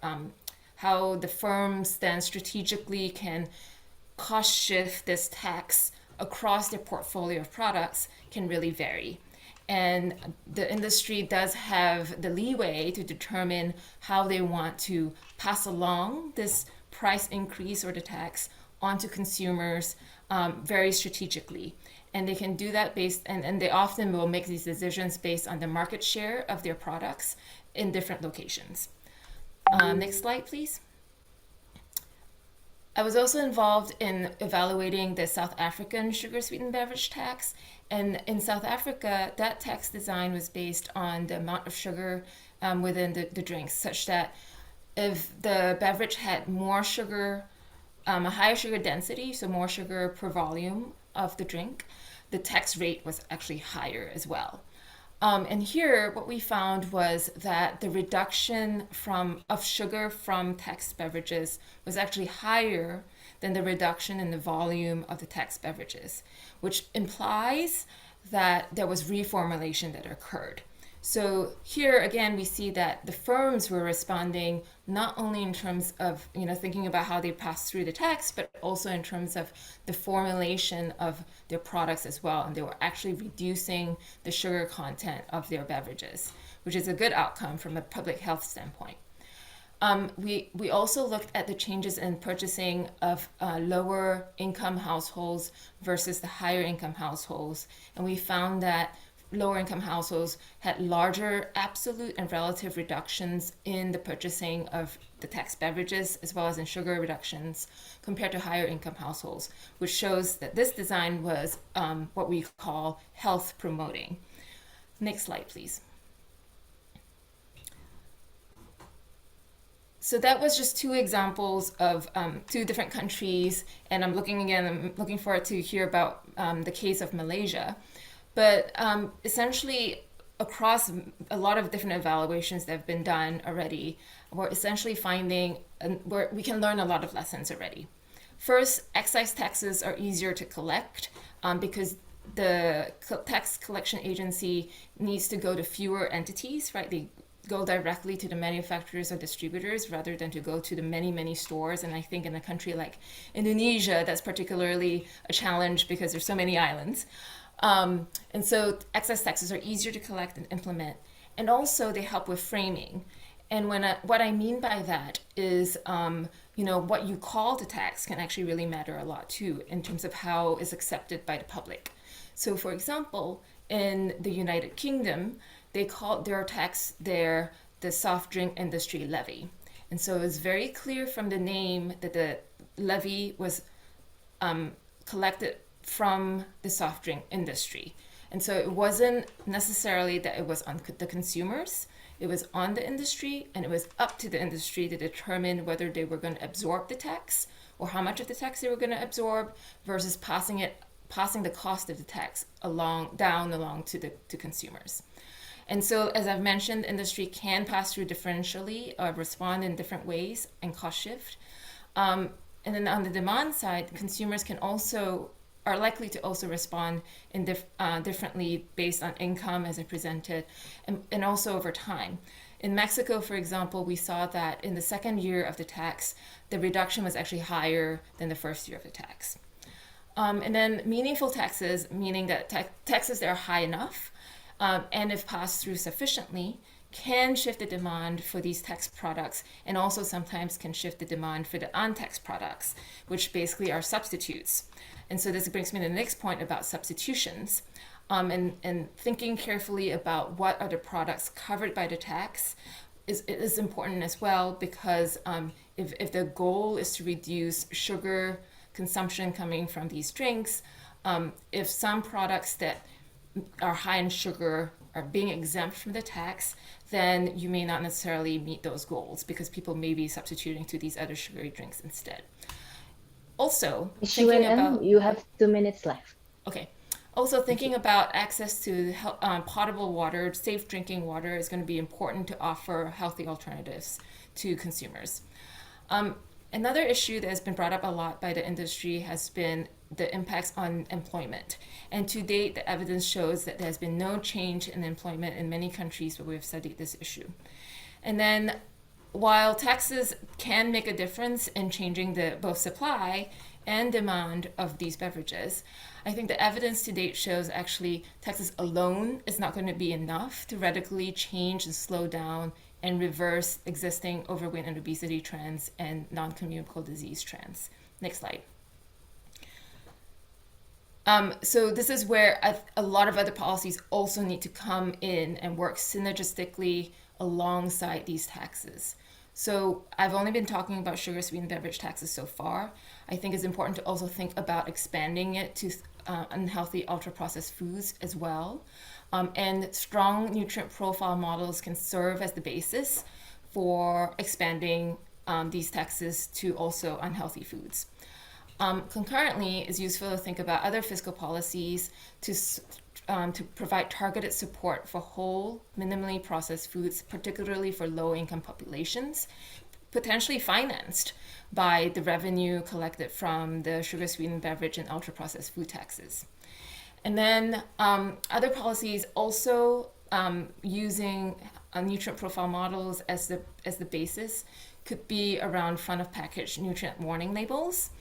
how the firms then strategically can cost shift this tax across their portfolio of products can really vary. And the industry does have the leeway to determine how they want to pass along this price increase or the tax onto consumers very strategically. And they can do that and they often will make these decisions based on the market share of their products in different locations. Next slide, please. I was also involved in evaluating the South African sugar sweetened beverage tax. And in South Africa, that tax design was based on the amount of sugar within the drinks, such that if the beverage had more sugar, a higher sugar density, so more sugar per volume of the drink, the tax rate was actually higher as well. And here, what we found was that the reduction of sugar from taxed beverages was actually higher than the reduction in the volume of the taxed beverages, which implies that there was reformulation that occurred. So here again, we see that the firms were responding not only in terms of thinking about how they pass through the tax, but also in terms of the formulation of their products as well. And they were actually reducing the sugar content of their beverages, which is a good outcome from a public health standpoint. We also looked at the changes in purchasing of lower income households versus the higher income households, and we found that lower income households had larger absolute and relative reductions in the purchasing of the taxed beverages as well as in sugar reductions compared to higher income households, which shows that this design was what we call health promoting. Next slide, please. So that was just two examples of two different countries, and I'm looking forward to hear about the case of Malaysia. But essentially, across a lot of different evaluations that have been done already, we're essentially finding where we can learn a lot of lessons already. First, excise taxes are easier to collect because the tax collection agency needs to go to fewer entities, right? They go directly to the manufacturers or distributors rather than to go to the many, many stores. And I think in a country like Indonesia, that's particularly a challenge because there's so many islands. And so excise taxes are easier to collect and implement. And also they help with framing. And what I mean by that is, what you call the tax can actually really matter a lot too, in terms of how it's accepted by the public. So for example, in the United Kingdom, they call their tax there the soft drink industry levy. And so it's very clear from the name that the levy was collected from the soft drink industry. And so it wasn't necessarily that it was on the consumers, it was on the industry, and it was up to the industry to determine whether they were going to absorb the tax or how much of the tax they were going to absorb versus passing the cost of the tax down along to consumers. And so, as I've mentioned, industry can pass through differentially or respond in different ways and cost shift. And then on the demand side, consumers are likely to also respond differently based on income as I presented, and also over time. In Mexico, for example, we saw that in the second year of the tax, the reduction was actually higher than the first year of the tax. And then meaningful taxes, meaning that taxes that are high enough, and if passed through sufficiently, can shift the demand for these tax products, and also sometimes can shift the demand for the untaxed products, which basically are substitutes. And so this brings me to the next point about substitutions, and thinking carefully about what are the products covered by the tax is important as well, because if the goal is to reduce sugar consumption coming from these drinks, if some products that are high in sugar are being exempt from the tax, then you may not necessarily meet those goals because people may be substituting to these other sugary drinks instead. Also, thinking about, you have 2 minutes left. Okay. Also, thinking about access to potable water, safe drinking water is going to be important to offer healthy alternatives to consumers. Another issue that has been brought up a lot by the industry has been the impacts on employment. And to date, the evidence shows that there has been no change in employment in many countries where we have studied this issue. And then, while taxes can make a difference in changing both supply and demand of these beverages, I think the evidence to date shows actually taxes alone is not going to be enough to radically change and slow down and reverse existing overweight and obesity trends and non-communicable disease trends. Next slide. So this is where a lot of other policies also need to come in and work synergistically alongside these taxes. So I've only been talking about sugar sweetened beverage taxes so far. I think it's important to also think about expanding it to unhealthy ultra-processed foods as well. And strong nutrient profile models can serve as the basis for expanding these taxes to also unhealthy foods. Concurrently, it's useful to think about other fiscal policies to provide targeted support for whole, minimally processed foods, particularly for low-income populations, potentially financed by the revenue collected from the sugar-sweetened beverage and ultra-processed food taxes. And then other policies also using nutrient profile models as the basis could be around front-of-package nutrient warning labels,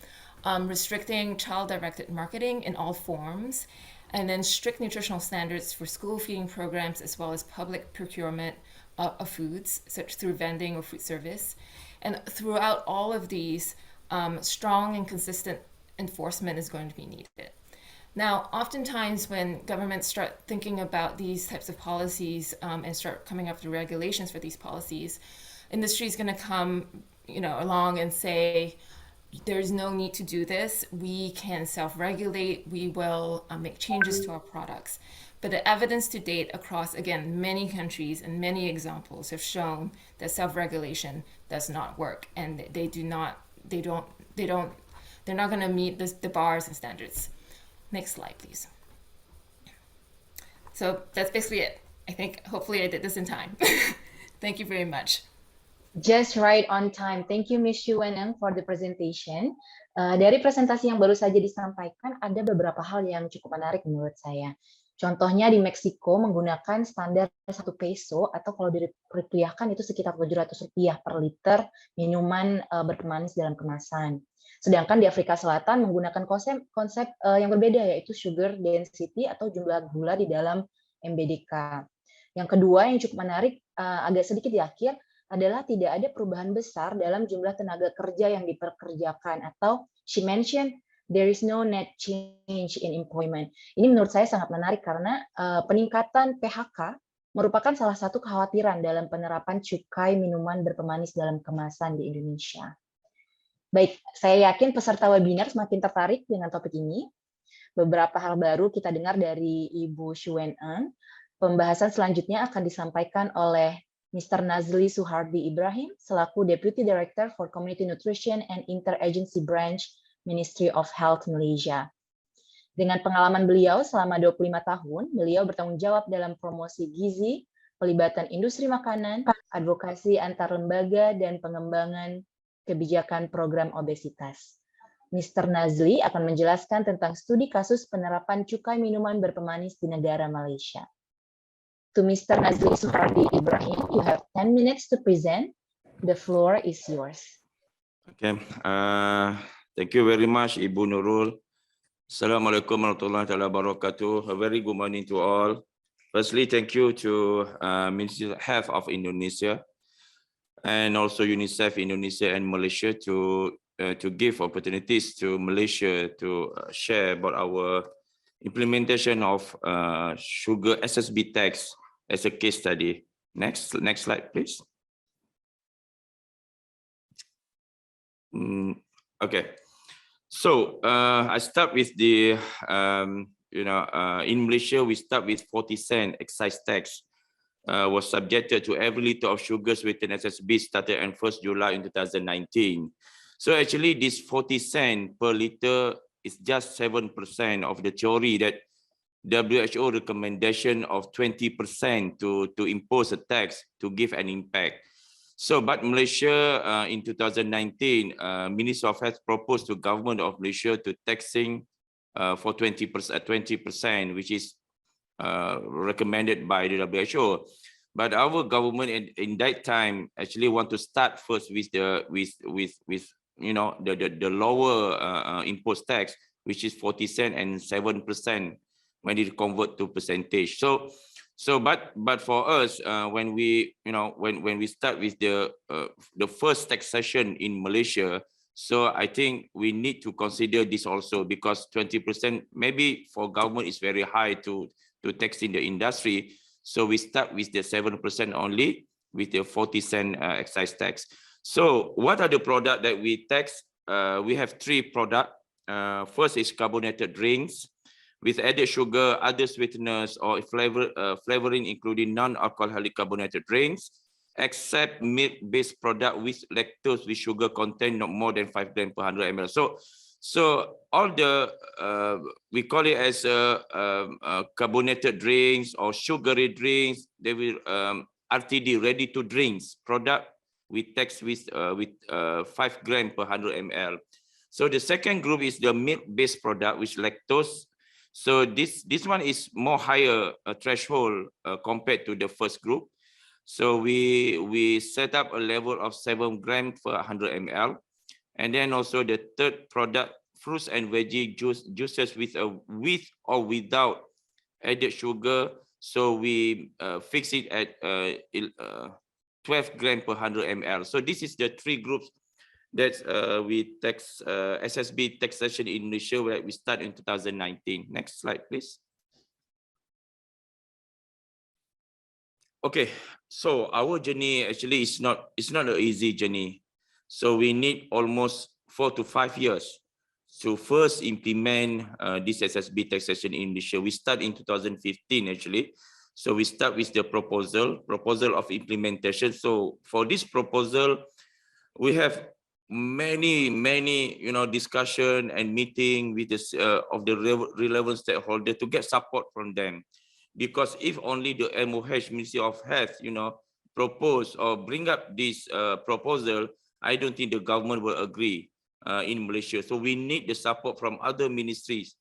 restricting child-directed marketing in all forms, and then strict nutritional standards for school feeding programs as well as public procurement of foods, such through vending or food service. And throughout all of these, strong and consistent enforcement is going to be needed. Now, oftentimes when governments start thinking about these types of policies and start coming up with regulations for these policies, industry is going to come along and say, there's no need to do this. We can self-regulate. We will make changes to our products. But the evidence to date across, again, many countries and many examples have shown that self-regulation does not work, and they're not going to meet the bars and standards. Next slide, please. So that's basically it. I think hopefully I did this in time. Thank you very much. Just right on time. Thank you, Ms. Xu Weneng, for the presentation. Dari presentasi yang baru saja disampaikan, ada beberapa hal yang cukup menarik menurut saya. Contohnya di Meksiko menggunakan standar 1 peso atau kalau dirupiahkan itu sekitar Rp700 per liter minuman berpemanis dalam kemasan. Sedangkan di Afrika Selatan menggunakan konsep yang berbeda, yaitu sugar density atau jumlah gula di dalam MBDK. Yang kedua yang cukup menarik, agak sedikit di akhir, adalah tidak ada perubahan besar dalam jumlah tenaga kerja yang diperkerjakan, atau she mentioned there is no net change in employment. Ini menurut saya sangat menarik karena peningkatan PHK merupakan salah satu kekhawatiran dalam penerapan cukai minuman berpemanis dalam kemasan di Indonesia. Baik, saya yakin peserta webinar semakin tertarik dengan topik ini. Beberapa hal baru kita dengar dari Ibu Xu Weneng. Pembahasan selanjutnya akan disampaikan oleh Mr. Nazli Suhardi Ibrahim, selaku Deputy Director for Community Nutrition and Interagency Branch, Ministry of Health Malaysia. Dengan pengalaman beliau selama 25 tahun, beliau bertanggung jawab dalam promosi gizi, pelibatan industri makanan, advokasi antar lembaga, dan pengembangan kebijakan program obesitas. Mr. Nazli akan menjelaskan tentang studi kasus penerapan cukai minuman berpemanis di negara Malaysia. To Mr. Nazli Suhardi Ibrahim, you have 10 minutes to present. The floor is yours. Okay. Thank you very much, Ibu Nurul. Assalamualaikum warahmatullahi wabarakatuh. A very good morning to all. Firstly, thank you to Ministry of Health of Indonesia and also UNICEF Indonesia and Malaysia to give opportunities to Malaysia to share about our implementation of sugar SSB tax as a case study. Next slide, please. Okay. So I start with the, in Malaysia, we start with 40-cent excise tax was subjected to every liter of sugar sweetened SSB started on 1st July in 2019. So actually this 40 cent per liter is just 7% of the theory that WHO recommendation of 20% to impose a tax to give an impact. So, but Malaysia in 2019, Ministry of Health proposed to government of Malaysia to taxing for 20%, which is recommended by the WHO. But our government in that time actually want to start first with the the lower imposed tax, which is 40 cent and 7% when it convert to percentage. But for us, when we start with the first taxation in Malaysia, so I think we need to consider this also, because 20% maybe for government is very high to tax in the industry. So we start with the 7% only with the 40 cent excise tax. So what are the products that we tax? We have 3 products. First is carbonated drinks with added sugar, other sweeteners, or flavoring, including non-alcoholic carbonated drinks, except milk-based product with lactose with sugar content not more than 5 grams per 100 ml. So all the we call it as carbonated drinks or sugary drinks. They will RTD, ready to drinks product we tax with 5 grams per 100 ml. So the second group is the milk-based product with lactose. So this one is more higher threshold compared to the first group. So we set up a level of 7 grams per 100 ml. And then also the third product, fruits and veggie juices with or without added sugar. So we fix it at 12 grams per 100 ml. So this is the 3 groups that we tax SSB taxation in Indonesia, where we start in 2019. Next slide, please. Okay, so our journey actually is not an easy journey. So we need almost 4 to 5 years. to first implement this SSB taxation in Malaysia. We start in 2015 actually. So we start with the proposal of implementation. So for this proposal, we have many discussion and meeting with this of the relevant stakeholder to get support from them, because if only the MOH, Ministry of Health, propose or bring up this proposal, I don't think the government will agree in Malaysia. So we need the support from other ministries,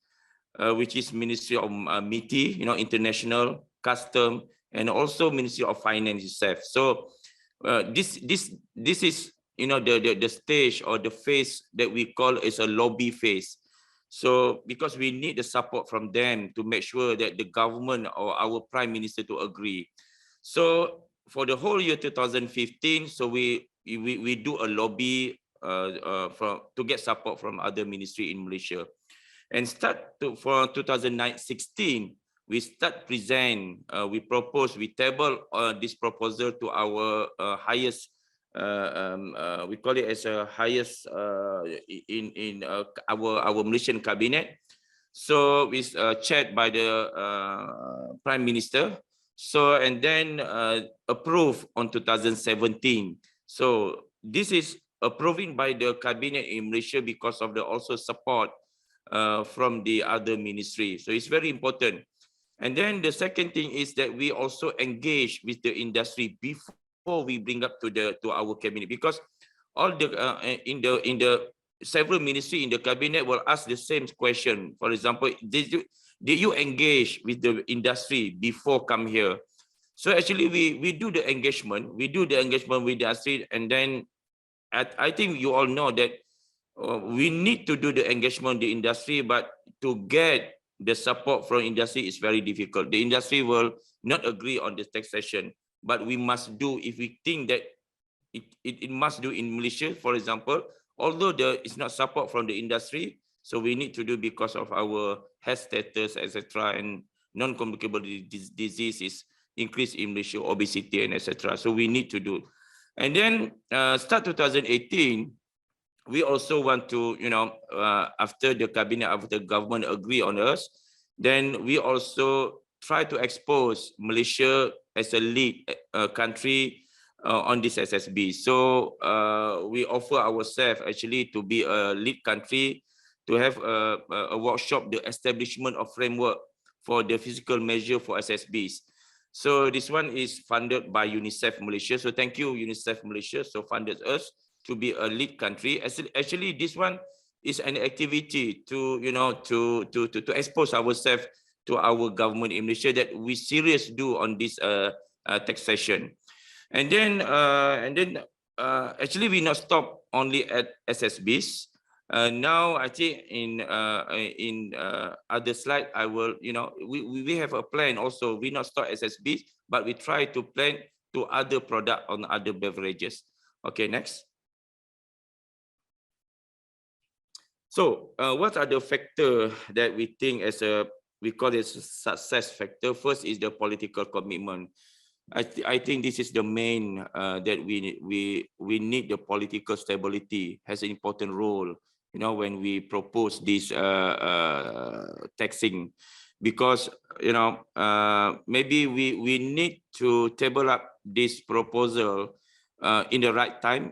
which is Ministry of MITI, International, Custom, and also Ministry of Finance itself. So this is the stage or the phase that we call as a lobby phase. So because we need the support from them to make sure that the government or our Prime Minister to agree. So for the whole year 2015, so we do a lobby to get support from other ministry in Malaysia. And for 2016, we start present, we table this proposal to our highest, we call it as a highest in our Malaysian cabinet. So it's chaired by the Prime Minister. So and then approved on 2017. So this is approving by the cabinet in Malaysia because of the also support from the other ministry. So it's very important. And then the second thing is that we also engage with the industry before we bring up to our cabinet, because all the in the several ministry in the cabinet will ask the same question. For example, did you engage with the industry before come here? So actually we do the engagement. We do the engagement with the industry, and then I think you all know that we need to do the engagement with the industry, but to get the support from industry is very difficult. The industry will not agree on the taxation, but we must do, if we think that it must do in Malaysia, for example, although there is not support from the industry, so we need to do because of our health status, etc., and non-communicable diseases increase in Malaysia, obesity, and etc. So we need to do. And then start 2018, we also want to, after the cabinet, after the government agree on us, then we also try to expose Malaysia as a lead country on this SSB. So we offer ourselves actually to be a lead country, to have a workshop, the establishment of framework for the physical measure for SSBs. So this one is funded by UNICEF Malaysia. So thank you, UNICEF Malaysia, so funded us to be a lead country. Actually, this one is an activity to, to expose ourselves to our government in Malaysia that we serious do on this taxation. And then actually we not stop only at SSBs. Now I think in other slide I will, we have a plan also. We not start SSBs, but we try to plan to other product on other beverages. Okay, next. So what are the factors that we think as we call it a success factor? First is the political commitment. I think this is the main that we need. The political stability has an important role, when we propose this taxing, because maybe we need to table up this proposal in the right time,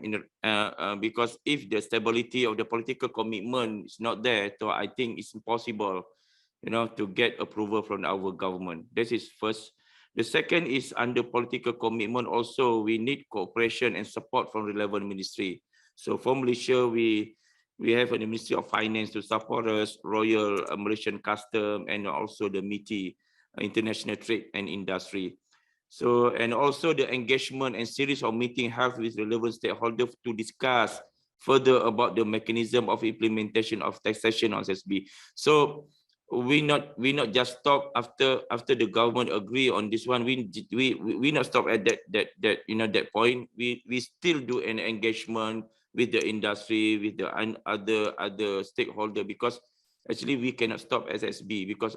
because if the stability of the political commitment is not there, so I think it's impossible, to get approval from our government. This is first. The second is under political commitment. Also, we need cooperation and support from relevant ministry. So for Malaysia, we have a Ministry of Finance to support us, Royal Malaysian Custom, and also the MITI, International Trade and Industry. So, and also the engagement and series of meeting held with relevant stakeholders to discuss further about the mechanism of implementation of taxation on SSB. So we not just stop after the government agree on this one. We not stop at that point. We still do an engagement with the industry, with the other stakeholder, because actually we cannot stop SSB, because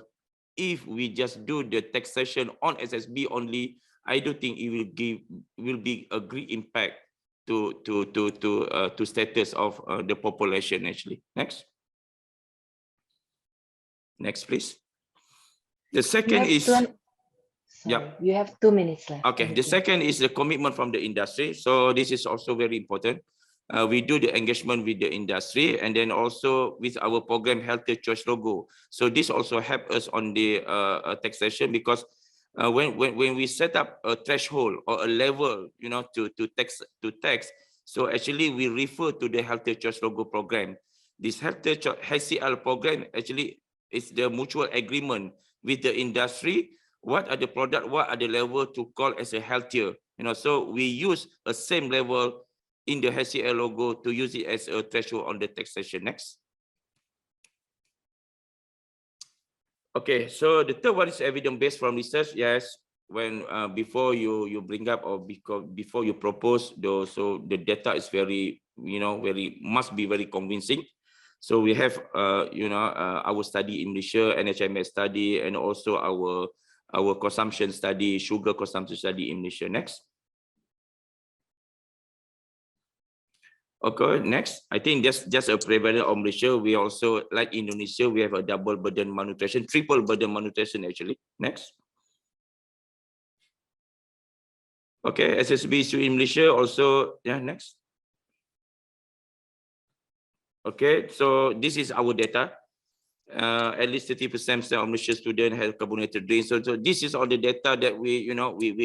if we just do the taxation on SSB only, I don't think it will be a great impact to status of the population actually. Next. Next, please. The second is, Sorry, you have 2 minutes left. okay. The second is the commitment from the industry. So this is also very important. We do the engagement with the industry, and then also with our program Healthier Choice logo. So this also help us on the taxation, because when we set up a threshold or a level, you know, to tax. So actually we refer to the Healthier Choice logo program. This Healthier Choice HCL program actually is the mutual agreement with the industry. What are the product? What are the level to call as a healthier? You know, so we use a same level in the HCL logo to use it as a threshold on the taxation. Next. Okay, so the third one is evidence-based from research. Yes, when before you bring up or before you propose, those, so the data is very, you know, must be very convincing. So we have our study in Malaysia, NHMS study, and also our consumption study, sugar consumption study in Malaysia. Next. Okay, next. I think just a prevalence of Malaysia. We also, like Indonesia, we have a double burden malnutrition, triple burden malnutrition actually. Next. Okay, SSB issue in Malaysia also. Yeah, next. Okay, so this is our data. At least 30% of Malaysian students have carbonated drinks. So this is all the data that we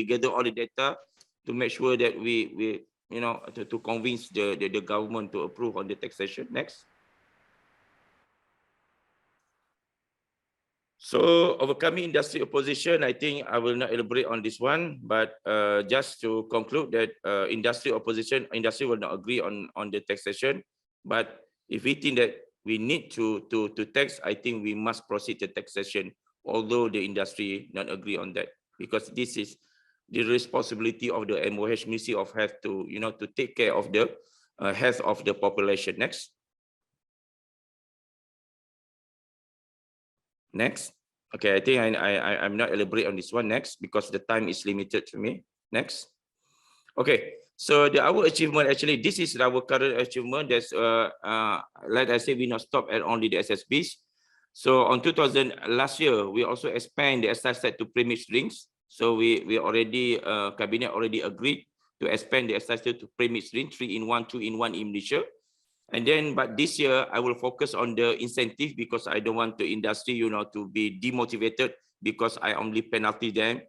gather all the data to make sure that we to convince the government to approve on the taxation. Next. So overcoming industry opposition, I think I will not elaborate on this one, but just to conclude that industry will not agree on the taxation. But if we think that we need to tax, I think we must proceed to taxation, although the industry not agree on that, because this is the responsibility of the MOH, Ministry of Health, to to take care of the health of the population. Next. Next. Okay, I think I'm not elaborate on this one next because the time is limited to me. Next. Okay, so our achievement, actually, this is our current achievement. That's like I said, we not stop at only the SSBs. So on 2000 last year, we also expand the excise tax to premixed drinks. So we already cabinet already agreed to expand the excise tax to premixed drinks, 3-in-1, 2-in-1 in Malaysia. And then, but this year I will focus on the incentive, because I don't want the industry, to be demotivated because I only penalty them,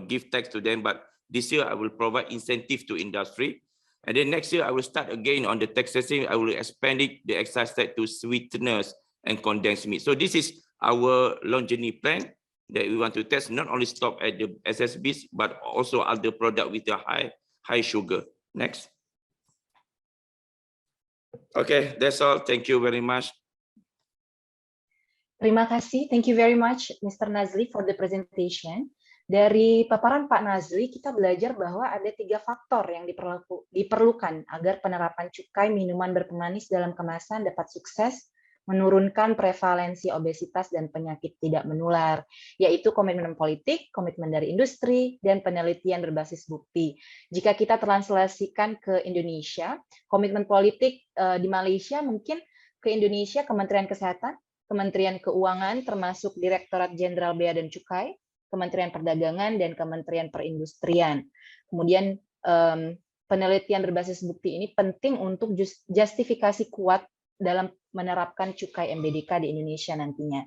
give tax to them. But this year I will provide incentive to industry. And then next year I will start again on the taxation. I will expand it, the excise tax, to sweeteners and condensed meat. So this is our long journey plan that we want to test, not only stop at the SSBs, but also other product with the high sugar. Next. Okay, that's all. Thank you very much. Terima kasih. Thank you very much, Mr. Nazli, for the presentation. Dari paparan Pak Nazli, kita belajar bahwa ada 3 faktor yang diperlukan agar penerapan cukai minuman berpemanis dalam kemasan dapat sukses menurunkan prevalensi obesitas dan penyakit tidak menular, yaitu komitmen politik, komitmen dari industri, dan penelitian berbasis bukti. Jika kita translasikan ke Indonesia, komitmen politik di Malaysia mungkin ke Indonesia, Kementerian Kesehatan, Kementerian Keuangan, termasuk Direktorat Jenderal Bea dan Cukai, Kementerian Perdagangan, dan Kementerian Perindustrian. Kemudian penelitian berbasis bukti ini penting untuk justifikasi kuat dalam menerapkan cukai MBDK di Indonesia nantinya.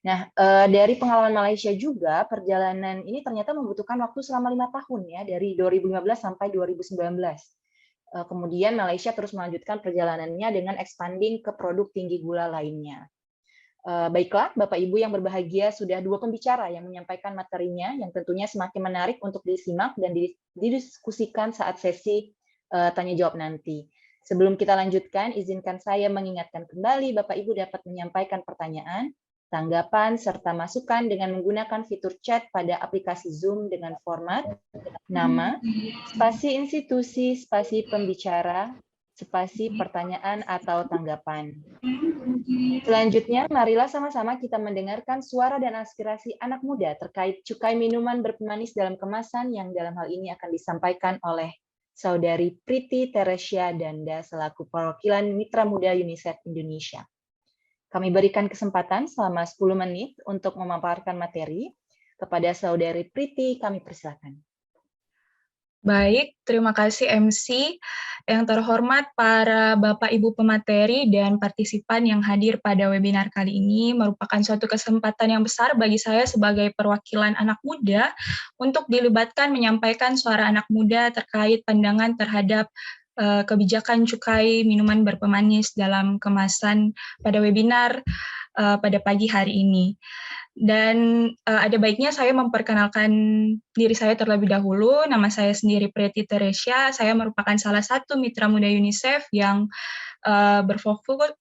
Nah, dari pengalaman Malaysia juga, perjalanan ini ternyata membutuhkan waktu selama 5 tahun ya, dari 2015 sampai 2019. Kemudian Malaysia terus melanjutkan perjalanannya dengan expanding ke produk tinggi gula lainnya. Baiklah, Bapak Ibu yang berbahagia, sudah 2 pembicara yang menyampaikan materinya, yang tentunya semakin menarik untuk disimak dan didiskusikan saat sesi tanya-jawab nanti. Sebelum kita lanjutkan, izinkan saya mengingatkan kembali Bapak Ibu dapat menyampaikan pertanyaan, tanggapan, serta masukan dengan menggunakan fitur chat pada aplikasi Zoom dengan format nama, spasi institusi, spasi pembicara, spasi pertanyaan atau tanggapan. Selanjutnya, marilah sama-sama kita mendengarkan suara dan aspirasi anak muda terkait cukai minuman berpemanis dalam kemasan yang dalam hal ini akan disampaikan oleh Saudari Priti Teresia Danda selaku perwakilan Mitra Muda UNICEF Indonesia. Kami berikan kesempatan selama 10 menit untuk memaparkan materi. Kepada Saudari Priti, kami persilakan. Baik, terima kasih MC. Yang terhormat para Bapak Ibu pemateri dan partisipan yang hadir pada webinar kali ini merupakan suatu kesempatan yang besar bagi saya sebagai perwakilan anak muda untuk dilibatkan menyampaikan suara anak muda terkait pandangan terhadap kebijakan cukai minuman berpemanis dalam kemasan pada webinar pada pagi hari ini. Dan ada baiknya saya memperkenalkan diri saya terlebih dahulu. Nama saya sendiri Preti Teresia. Saya merupakan salah satu mitra muda UNICEF yang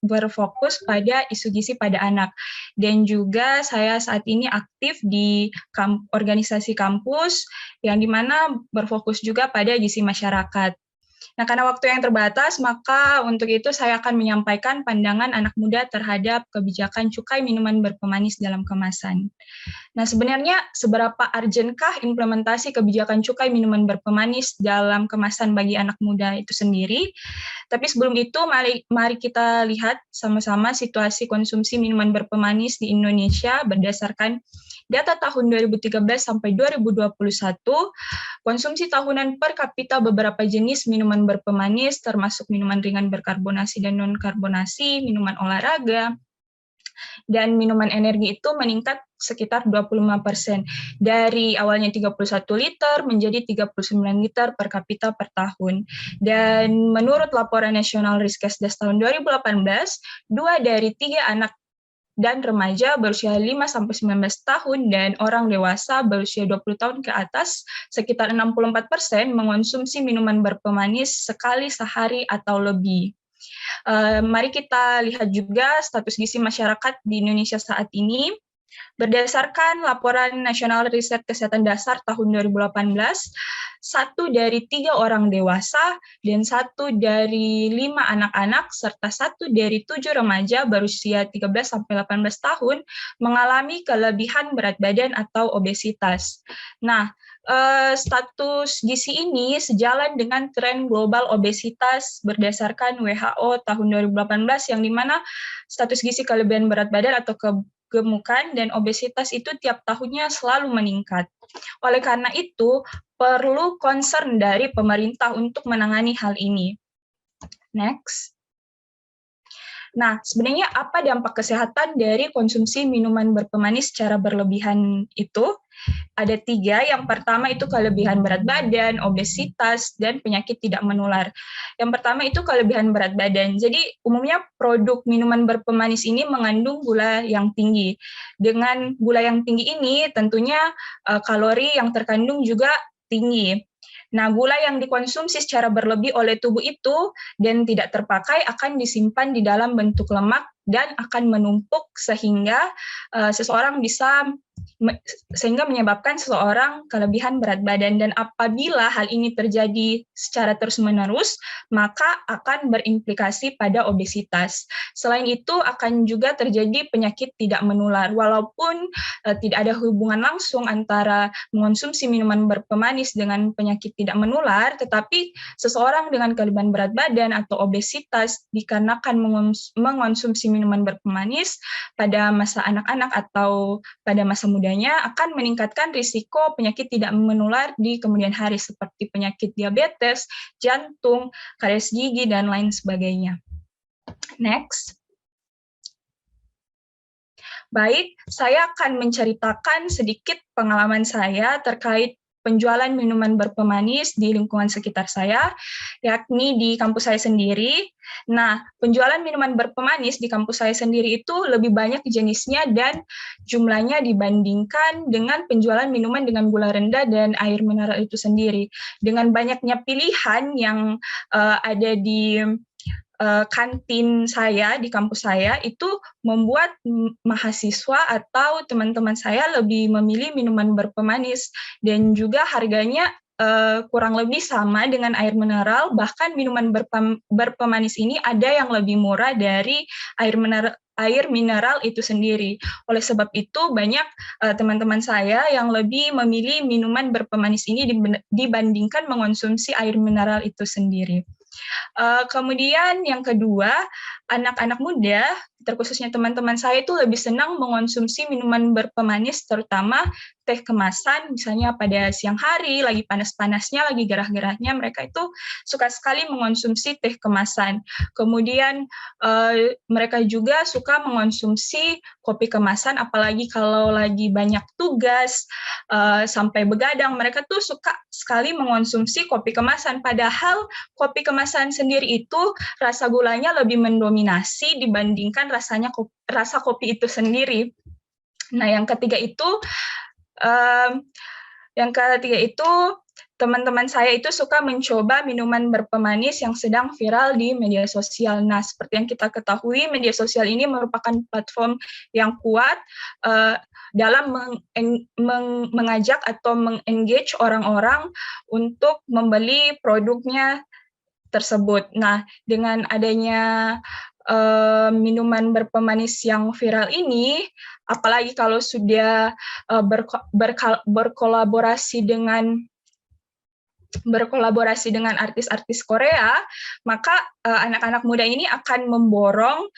berfokus pada isu gizi pada anak. Dan juga saya saat ini aktif di organisasi kampus yang dimana berfokus juga pada gizi masyarakat. Nah, karena waktu yang terbatas, maka untuk itu saya akan menyampaikan pandangan anak muda terhadap kebijakan cukai minuman berpemanis dalam kemasan. Nah, sebenarnya seberapa urgentkah implementasi kebijakan cukai minuman berpemanis dalam kemasan bagi anak muda itu sendiri? Tapi sebelum itu, mari kita lihat sama-sama situasi konsumsi minuman berpemanis di Indonesia berdasarkan data tahun 2013 sampai 2021, konsumsi tahunan per kapita beberapa jenis minuman berpemanis, termasuk minuman ringan berkarbonasi dan non-karbonasi, minuman olahraga, dan minuman energi itu meningkat sekitar 25%. Dari awalnya 31 liter menjadi 39 liter per kapita per tahun. Dan menurut laporan Nasional Riskesdas tahun 2018, 2 dari 3 anak dan remaja berusia 5-19 tahun dan orang dewasa berusia 20 tahun ke atas, sekitar 64% mengonsumsi minuman berpemanis sekali sehari atau lebih. Mari kita lihat juga status gizi masyarakat di Indonesia saat ini. Berdasarkan laporan Nasional Riset Kesehatan Dasar tahun 2018, 1 dari 3 orang dewasa dan 1 dari 5 anak-anak serta 1 dari 7 remaja berusia 13-18 tahun mengalami kelebihan berat badan atau obesitas. Nah, status gizi ini sejalan dengan tren global obesitas berdasarkan WHO tahun 2018 yang dimana status gizi kelebihan berat badan atau kegemukan dan obesitas itu tiap tahunnya selalu meningkat. Oleh karena itu, perlu concern dari pemerintah untuk menangani hal ini. Next. Nah, sebenarnya apa dampak kesehatan dari konsumsi minuman berpemanis secara berlebihan itu? Ada 3, yang pertama itu kelebihan berat badan, obesitas, dan penyakit tidak menular. Yang pertama itu kelebihan berat badan. Jadi umumnya produk minuman berpemanis ini mengandung gula yang tinggi. Dengan gula yang tinggi ini tentunya kalori yang terkandung juga tinggi. Nah, gula yang dikonsumsi secara berlebih oleh tubuh itu dan tidak terpakai akan disimpan di dalam bentuk lemak dan akan menumpuk sehingga menyebabkan seseorang kelebihan berat badan. Dan apabila hal ini terjadi secara terus-menerus, maka akan berimplikasi pada obesitas. Selain itu, akan juga terjadi penyakit tidak menular. Walaupun tidak ada hubungan langsung antara mengonsumsi minuman berpemanis dengan penyakit tidak menular, tetapi seseorang dengan kelebihan berat badan atau obesitas dikarenakan mengonsumsi minuman berpemanis pada masa anak-anak atau pada masa mudanya akan meningkatkan risiko penyakit tidak menular di kemudian hari seperti penyakit diabetes, jantung, karies gigi, dan lain sebagainya. Next. Baik, saya akan menceritakan sedikit pengalaman saya terkait penjualan minuman berpemanis di lingkungan sekitar saya, yakni di kampus saya sendiri. Nah, penjualan minuman berpemanis di kampus saya sendiri itu lebih banyak jenisnya dan jumlahnya dibandingkan dengan penjualan minuman dengan gula rendah dan air mineral itu sendiri. Dengan banyaknya pilihan yang ada di kantin saya di kampus saya itu membuat mahasiswa atau teman-teman saya lebih memilih minuman berpemanis dan juga harganya kurang lebih sama dengan air mineral, bahkan minuman berpemanis ini ada yang lebih murah dari air mineral itu sendiri. Oleh sebab itu banyak teman-teman saya yang lebih memilih minuman berpemanis ini dibandingkan mengonsumsi air mineral itu sendiri. Kemudian yang kedua, anak-anak muda, terkhususnya teman-teman saya itu lebih senang mengonsumsi minuman berpemanis, terutama teh kemasan, misalnya pada siang hari, lagi panas-panasnya, lagi gerah-gerahnya, mereka itu suka sekali mengonsumsi teh kemasan. Kemudian mereka juga suka mengonsumsi kopi kemasan, apalagi kalau lagi banyak tugas, sampai begadang, mereka tuh suka sekali mengonsumsi kopi kemasan, padahal kopi kemasan sendiri itu rasa gulanya lebih mendominasi dibandingkan rasa kopi itu sendiri. Nah, yang ketiga itu teman-teman saya itu suka mencoba minuman berpemanis yang sedang viral di media sosial. Nah, seperti yang kita ketahui, media sosial ini merupakan platform yang kuat dalam mengajak atau mengengage orang-orang untuk membeli produknya tersebut. Nah, dengan adanya minuman berpemanis yang viral ini, apalagi kalau sudah berkolaborasi dengan artis-artis Korea, maka anak-anak muda ini akan memborong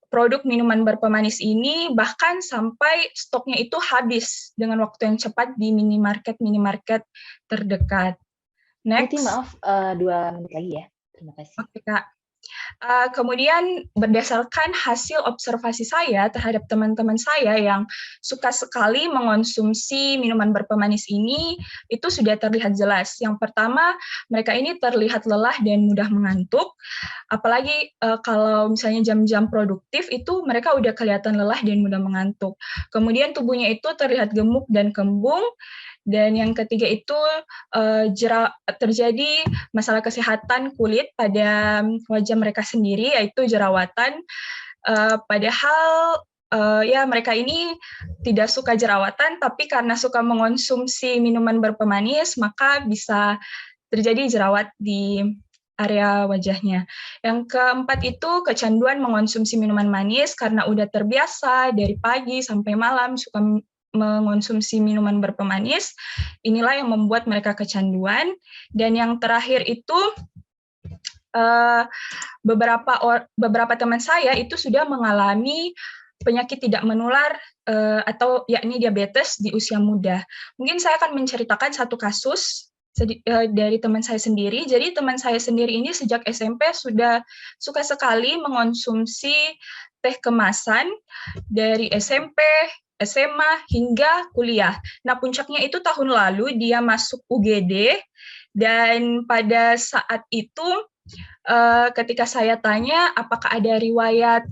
produk minuman berpemanis ini, bahkan sampai stoknya itu habis dengan waktu yang cepat di minimarket terdekat. Next. Berarti maaf, 2 menit lagi ya. Terima kasih. Oke, Kak. Kemudian berdasarkan hasil observasi saya terhadap teman-teman saya yang suka sekali mengonsumsi minuman berpemanis ini, itu sudah terlihat jelas. Yang pertama, mereka ini terlihat lelah dan mudah mengantuk, apalagi kalau misalnya jam-jam produktif itu mereka udah kelihatan lelah dan mudah mengantuk. Kemudian tubuhnya itu terlihat gemuk dan kembung. Dan yang ketiga itu terjadi masalah kesehatan kulit pada wajah mereka sendiri, yaitu jerawatan. Padahal ya mereka ini tidak suka jerawatan, tapi karena suka mengonsumsi minuman berpemanis, maka bisa terjadi jerawat di area wajahnya. Yang keempat itu kecanduan mengonsumsi minuman manis karena udah terbiasa dari pagi sampai malam suka mengonsumsi minuman berpemanis. Inilah yang membuat mereka kecanduan. Dan yang terakhir itu beberapa teman saya itu sudah mengalami penyakit tidak menular atau yakni diabetes di usia muda. Mungkin saya akan menceritakan satu kasus dari teman saya sendiri. Jadi teman saya sendiri ini sejak SMP sudah suka sekali mengonsumsi teh kemasan dari SMP, SMA hingga kuliah. Nah, puncaknya itu tahun lalu dia masuk UGD, dan pada saat itu ketika saya tanya apakah ada riwayat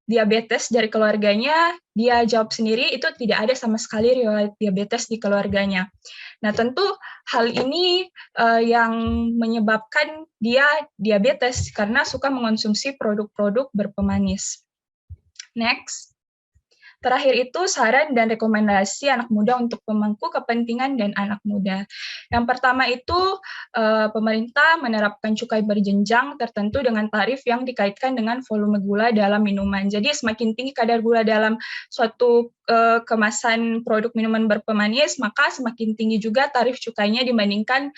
diabetes dari keluarganya, dia jawab sendiri itu tidak ada sama sekali riwayat diabetes di keluarganya. Nah, tentu hal ini yang menyebabkan dia diabetes karena suka mengonsumsi produk-produk berpemanis. Next. Terakhir itu saran dan rekomendasi anak muda untuk pemangku kepentingan dan anak muda. Yang pertama itu pemerintah menerapkan cukai berjenjang tertentu dengan tarif yang dikaitkan dengan volume gula dalam minuman. Jadi semakin tinggi kadar gula dalam suatu kemasan produk minuman berpemanis, maka semakin tinggi juga tarif cukainya dibandingkan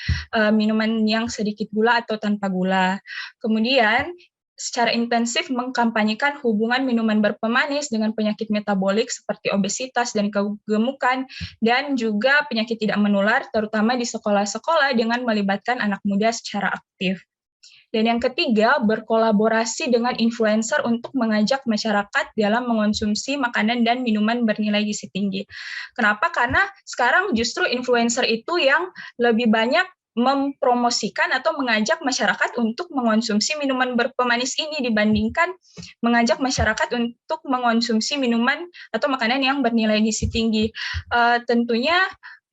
minuman yang sedikit gula atau tanpa gula. Kemudian secara intensif mengkampanyekan hubungan minuman berpemanis dengan penyakit metabolik seperti obesitas dan kegemukan, dan juga penyakit tidak menular, terutama di sekolah-sekolah dengan melibatkan anak muda secara aktif. Dan yang ketiga, berkolaborasi dengan influencer untuk mengajak masyarakat dalam mengonsumsi makanan dan minuman bernilai gizi tinggi. Kenapa? Karena sekarang justru influencer itu yang lebih banyak mempromosikan atau mengajak masyarakat untuk mengonsumsi minuman berpemanis ini dibandingkan mengajak masyarakat untuk mengonsumsi minuman atau makanan yang bernilai gizi tinggi. Tentunya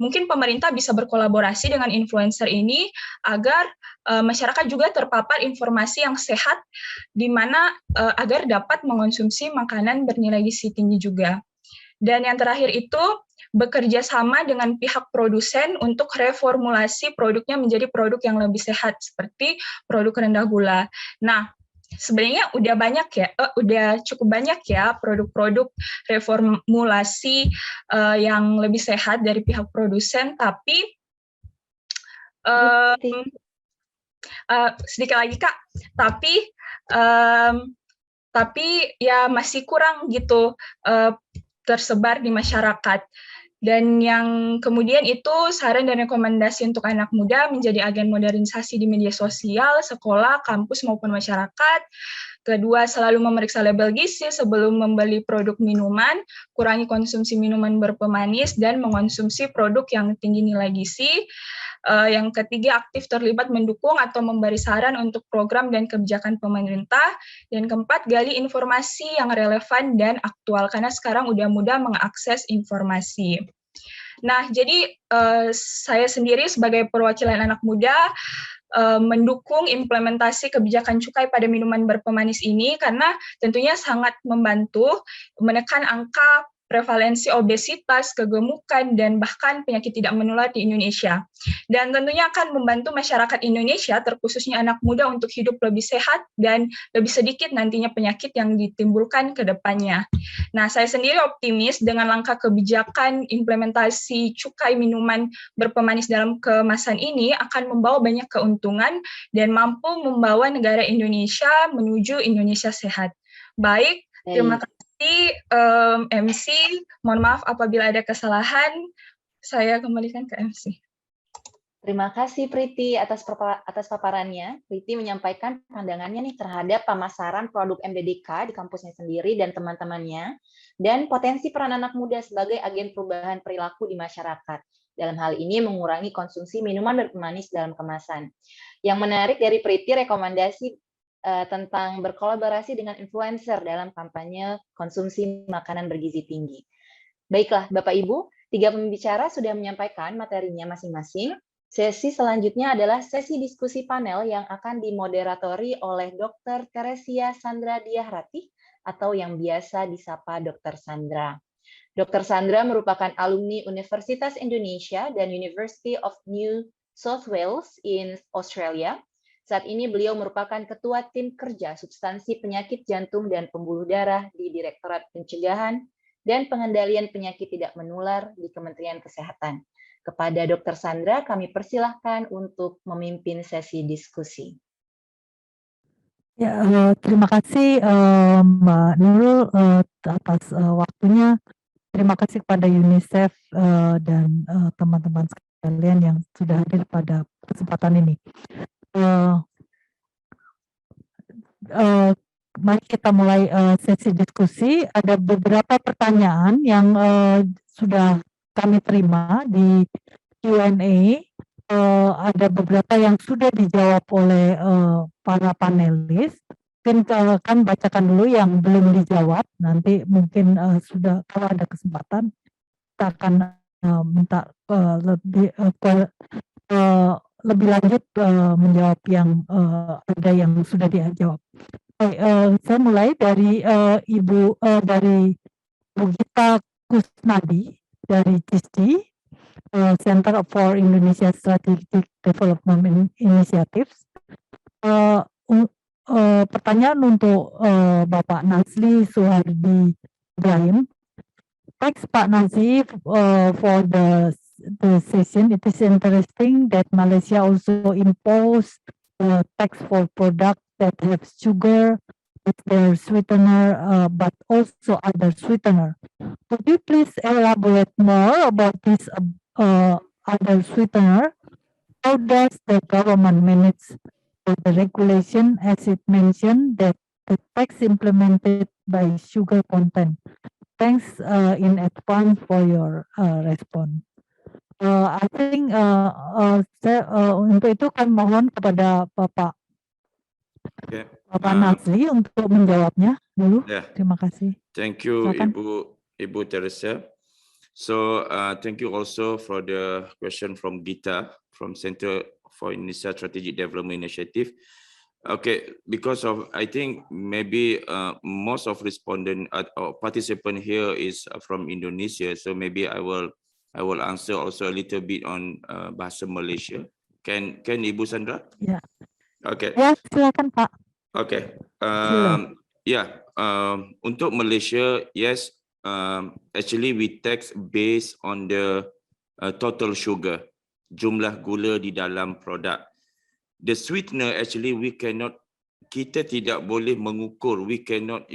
mungkin pemerintah bisa berkolaborasi dengan influencer ini agar masyarakat juga terpapar informasi yang sehat, di mana agar dapat mengonsumsi makanan bernilai gizi tinggi juga. Dan yang terakhir itu bekerja sama dengan pihak produsen untuk reformulasi produknya menjadi produk yang lebih sehat seperti produk rendah gula. Nah, sebenarnya udah cukup banyak ya produk-produk reformulasi yang lebih sehat dari pihak produsen, tapi sedikit lagi Kak, tapi ya masih kurang gitu tersebar di masyarakat. Dan yang kemudian itu saran dan rekomendasi untuk anak muda menjadi agen modernisasi di media sosial, sekolah, kampus maupun masyarakat. Kedua, selalu memeriksa label gizi sebelum membeli produk minuman, kurangi konsumsi minuman berpemanis, dan mengonsumsi produk yang tinggi nilai gizi. Yang ketiga, aktif terlibat mendukung atau memberi saran untuk program dan kebijakan pemerintah. Dan keempat, gali informasi yang relevan dan aktual, karena sekarang udah mudah mengakses informasi. Nah, jadi saya sendiri sebagai perwakilan anak muda mendukung implementasi kebijakan cukai pada minuman berpemanis ini karena tentunya sangat membantu menekan angka prevalensi obesitas, kegemukan, dan bahkan penyakit tidak menular di Indonesia. Dan tentunya akan membantu masyarakat Indonesia, terkhususnya anak muda, untuk hidup lebih sehat dan lebih sedikit nantinya penyakit yang ditimbulkan ke depannya. Nah, saya sendiri optimis dengan langkah kebijakan implementasi cukai minuman berpemanis dalam kemasan ini akan membawa banyak keuntungan dan mampu membawa negara Indonesia menuju Indonesia sehat. Baik, terima kasih. MC, mohon maaf apabila ada kesalahan, saya kembalikan ke MC. Terima kasih Priti atas paparannya. Priti menyampaikan pandangannya nih terhadap pemasaran produk MBDK di kampusnya sendiri dan teman-temannya, dan potensi peran anak muda sebagai agen perubahan perilaku di masyarakat. Dalam hal ini mengurangi konsumsi minuman berpemanis dalam kemasan. Yang menarik dari Priti rekomendasi tentang berkolaborasi dengan influencer dalam kampanye konsumsi makanan bergizi tinggi. Baiklah, Bapak Ibu, 3 pembicara sudah menyampaikan materinya masing-masing. Sesi selanjutnya adalah sesi diskusi panel yang akan dimoderatori oleh Dr. Teresia Sandra Diahrati atau yang biasa disapa Dr. Sandra. Dr. Sandra merupakan alumni Universitas Indonesia dan University of New South Wales in Australia. Saat ini beliau merupakan Ketua Tim Kerja Substansi Penyakit Jantung dan Pembuluh Darah di Direktorat Pencegahan dan Pengendalian Penyakit Tidak Menular di Kementerian Kesehatan. Kepada Dr. Sandra, kami persilahkan untuk memimpin sesi diskusi. Ya, terima kasih Mbak Nurul atas waktunya. Terima kasih kepada UNICEF dan teman-teman sekalian yang sudah hadir pada kesempatan ini. Mari kita mulai sesi diskusi. Ada beberapa pertanyaan yang sudah kami terima di Q&A. Ada beberapa yang sudah dijawab oleh para panelis. Mungkin kami bacakan dulu yang belum dijawab. Nanti mungkin sudah, kalau ada kesempatan kita akan minta lebih lanjut menjawab yang ada yang sudah dijawab. Saya mulai dari dari Bu Gita Kusnadi dari CISDI, Center for Indonesia Strategic Development Initiatives. Pertanyaan untuk Bapak Nazli Suhardi Ibrahim. Thanks Pak Nazli for the session. It is interesting that Malaysia also imposed tax for products that have sugar with their sweetener, but also other sweetener. Could you please elaborate more about this other sweetener? How does the government manage the regulation, as it mentioned that the tax implemented by sugar content? Thanks in advance for your response. I think untuk itu kami mohon kepada Bapak Nazli untuk menjawabnya dulu. Terima kasih. Thank you, Silakan. Ibu Teresia. So thank you also for the question from Gita from Center for Indonesia Strategic Development Initiative. Okay, because of I think maybe most of respondent or participant here is from Indonesia, so maybe I will answer also a little bit on bahasa Malaysia. Can Ibu Sandra? Ya. Okay. Ya, silakan Pak. Okay. Untuk Malaysia, yes. Actually, we tax based on the total sugar, jumlah gula di dalam produk. the sweetener actually kita tidak boleh mengukur, we cannot,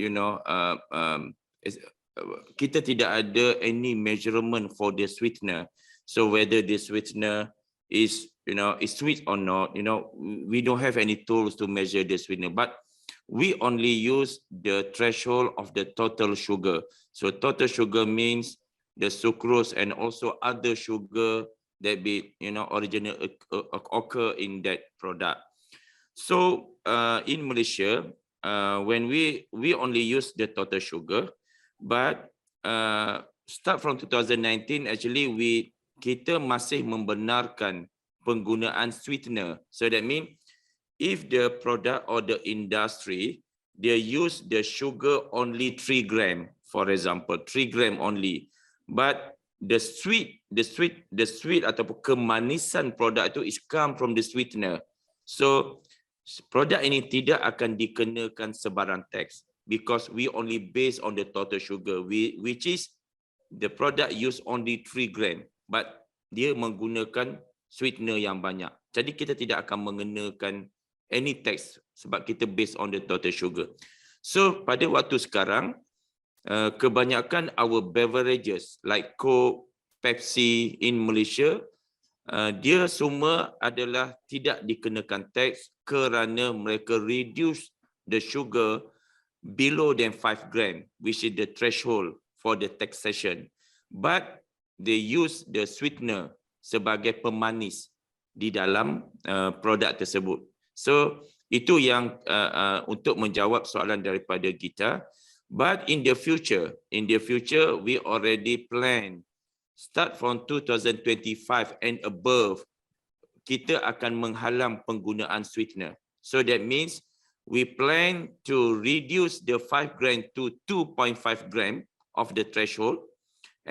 kita tidak ada any measurement for the sweetener. So whether the sweetener is sweet or not, we don't have any tools to measure the sweetener, but we only use the threshold of the total sugar. So total sugar means the sucrose and also other sugar that occur in that product. So in Malaysia, when we only use the total sugar, but start from 2019, actually kita masih membenarkan penggunaan sweetener. So that means if the product or the industry, they use the sugar only 3 gram, for example, 3 gram only, but the sweet ataupun kemanisan produk itu is come from the sweetener. So produk ini tidak akan dikenakan sebarang tax because we only based on the total sugar, which is the product use only 3 gram, but dia menggunakan sweetener yang banyak. Jadi kita tidak akan mengenakan any tax sebab kita based on the total sugar. So pada waktu sekarang, kebanyakan our beverages like Coke, Pepsi in Malaysia, dia semua adalah tidak dikenakan tax kerana mereka reduce the sugar below than 5 gram, which is the threshold for the taxation. But they use the sweetener sebagai pemanis di dalam produk tersebut. So itu yang untuk menjawab soalan daripada Gita. But in the future, we already plan, start from 2025 and above, kita akan menghalang penggunaan sweetener. So that means we plan to reduce the 5 gram to 2.5 gram of the threshold,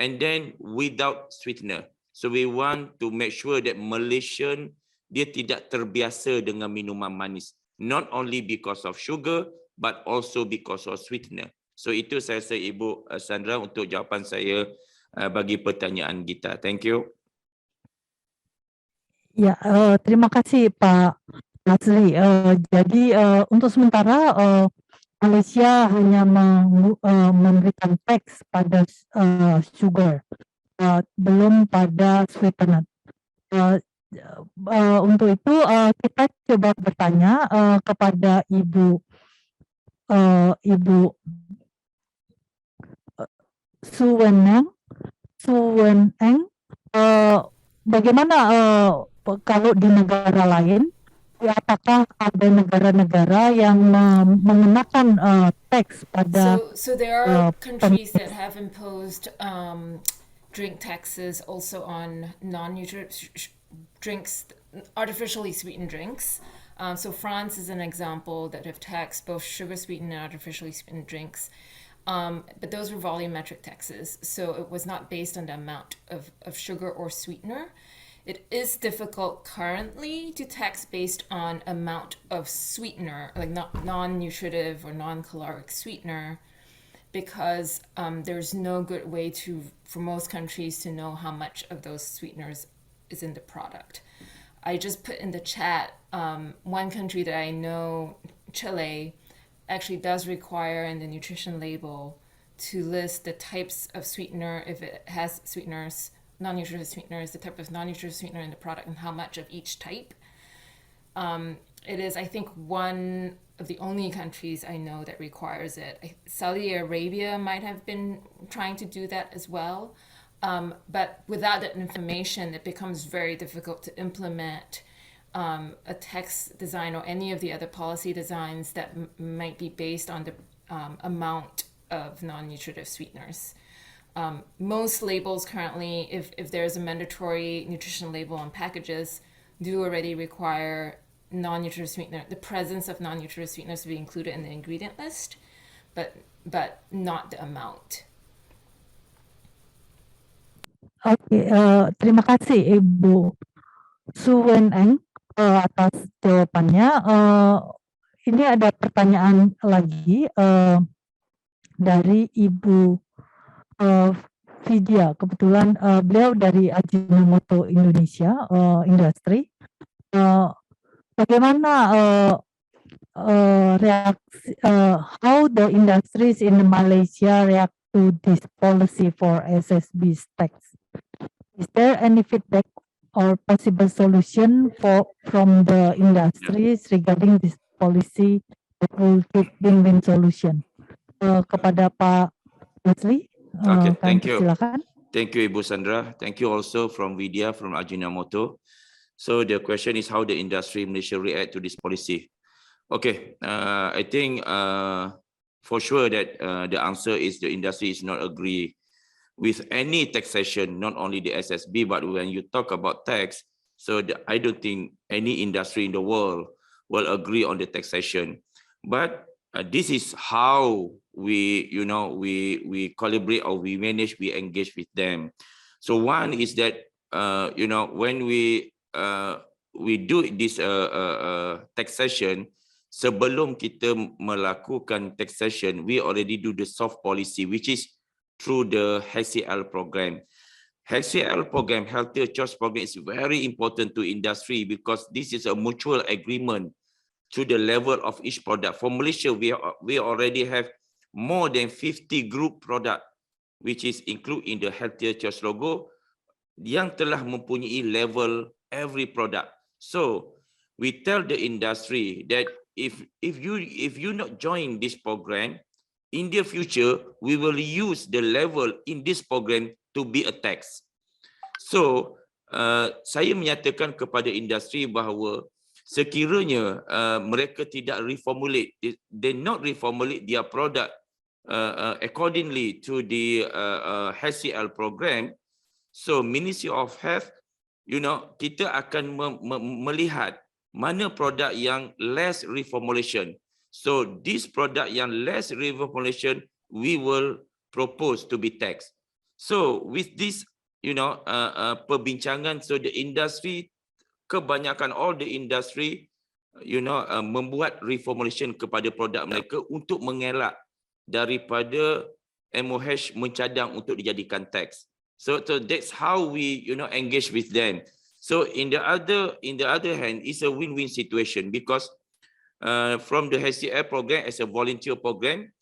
and then without sweetener. So we want to make sure that Malaysian, dia tidak terbiasa dengan minuman manis. Not only because of sugar, but also because of sweetener. So itu saya rasa Ibu Sandra untuk jawapan saya bagi pertanyaan Gita. Thank you. Ya, terima kasih Pak Nazli. Jadi untuk sementara Malaysia hanya memberikan tax pada sugar, belum pada sweetener. Untuk itu kita coba bertanya kepada Ibu Su Wen Eng, bagaimana kalau di negara lain, apakah ada negara-negara yang mengenakan tax pada so there are countries that have imposed drink taxes also on non-nutritive drinks, artificially sweetened drinks. So France is an example that have taxed both sugar sweetened and artificially sweetened drinks. But those were volumetric taxes, so it was not based on the amount of sugar or sweetener. It is difficult currently to tax based on amount of sweetener, like non-nutritive or non-caloric sweetener, because there's no good way for most countries to know how much of those sweeteners is in the product. I just put in the chat one country that I know, Chile, actually does require in the nutrition label to list the types of sweetener, if it has sweeteners, non-nutritive sweeteners, the type of non-nutritive sweetener in the product and how much of each type. It is, I think, one of the only countries I know that requires it. Saudi Arabia might have been trying to do that as well. But without that information, it becomes very difficult to implement a text design or any of the other policy designs that might be based on the amount of non-nutritive sweeteners. Most labels currently, if there's a mandatory nutrition label on packages, do already require non-nutritive sweetener, the presence of non-nutritive sweeteners to be included in the ingredient list, but not the amount. Oke, terima kasih Ibu Su Wen Eng atas jawabannya. Ini ada pertanyaan lagi dari Ibu Vidya. Kebetulan beliau dari Ajinomoto Indonesia Industri. bagaimana how the industries in Malaysia react to this policy for SSB tax? Is there any feedback or possible solution from the industries regarding this policy that will give win-win solution? Kepada Pak Nasli, Okay, kami thank you. persilakan. Thank you, Ibu Sandra. Thank you also from Vidya from Ajinomoto. So the question is how the industry in Malaysia react to this policy. Okay, I think for sure that the answer is the industry is not agree with any taxation, not only the SSB, but when you talk about tax, so I don't think any industry in the world will agree on the taxation. But this is how we, we collaborate or we manage, we engage with them. So one is that, when we do this taxation, sebelum kita melakukan taxation, we already do the soft policy, which is through the HCL program. HCL program, Healthier Choice program, is very important to industry because this is a mutual agreement to the level of each product. For Malaysia, we already have more than 50 group product, which is included in the Healthier Choice logo, yang telah mempunyai level every product. So we tell the industry that if you not join this program, in the future we will use the level in this program to be a tax. So saya menyatakan kepada industri bahawa sekiranya mereka tidak reformulate, they not reformulate their product accordingly to the HCL program, so Ministry of Health, kita akan melihat mana produk yang less reformulation. So this product yang less reformulation, we will propose to be taxed. So with this, perbincangan, so the industry, kebanyakan all the industry, membuat reformulation kepada produk mereka untuk mengelak daripada MOH mencadang untuk dijadikan tax. So that's how we, engage with them. So in the other hand, it's a win-win situation because from the HCL program as a volunteer program,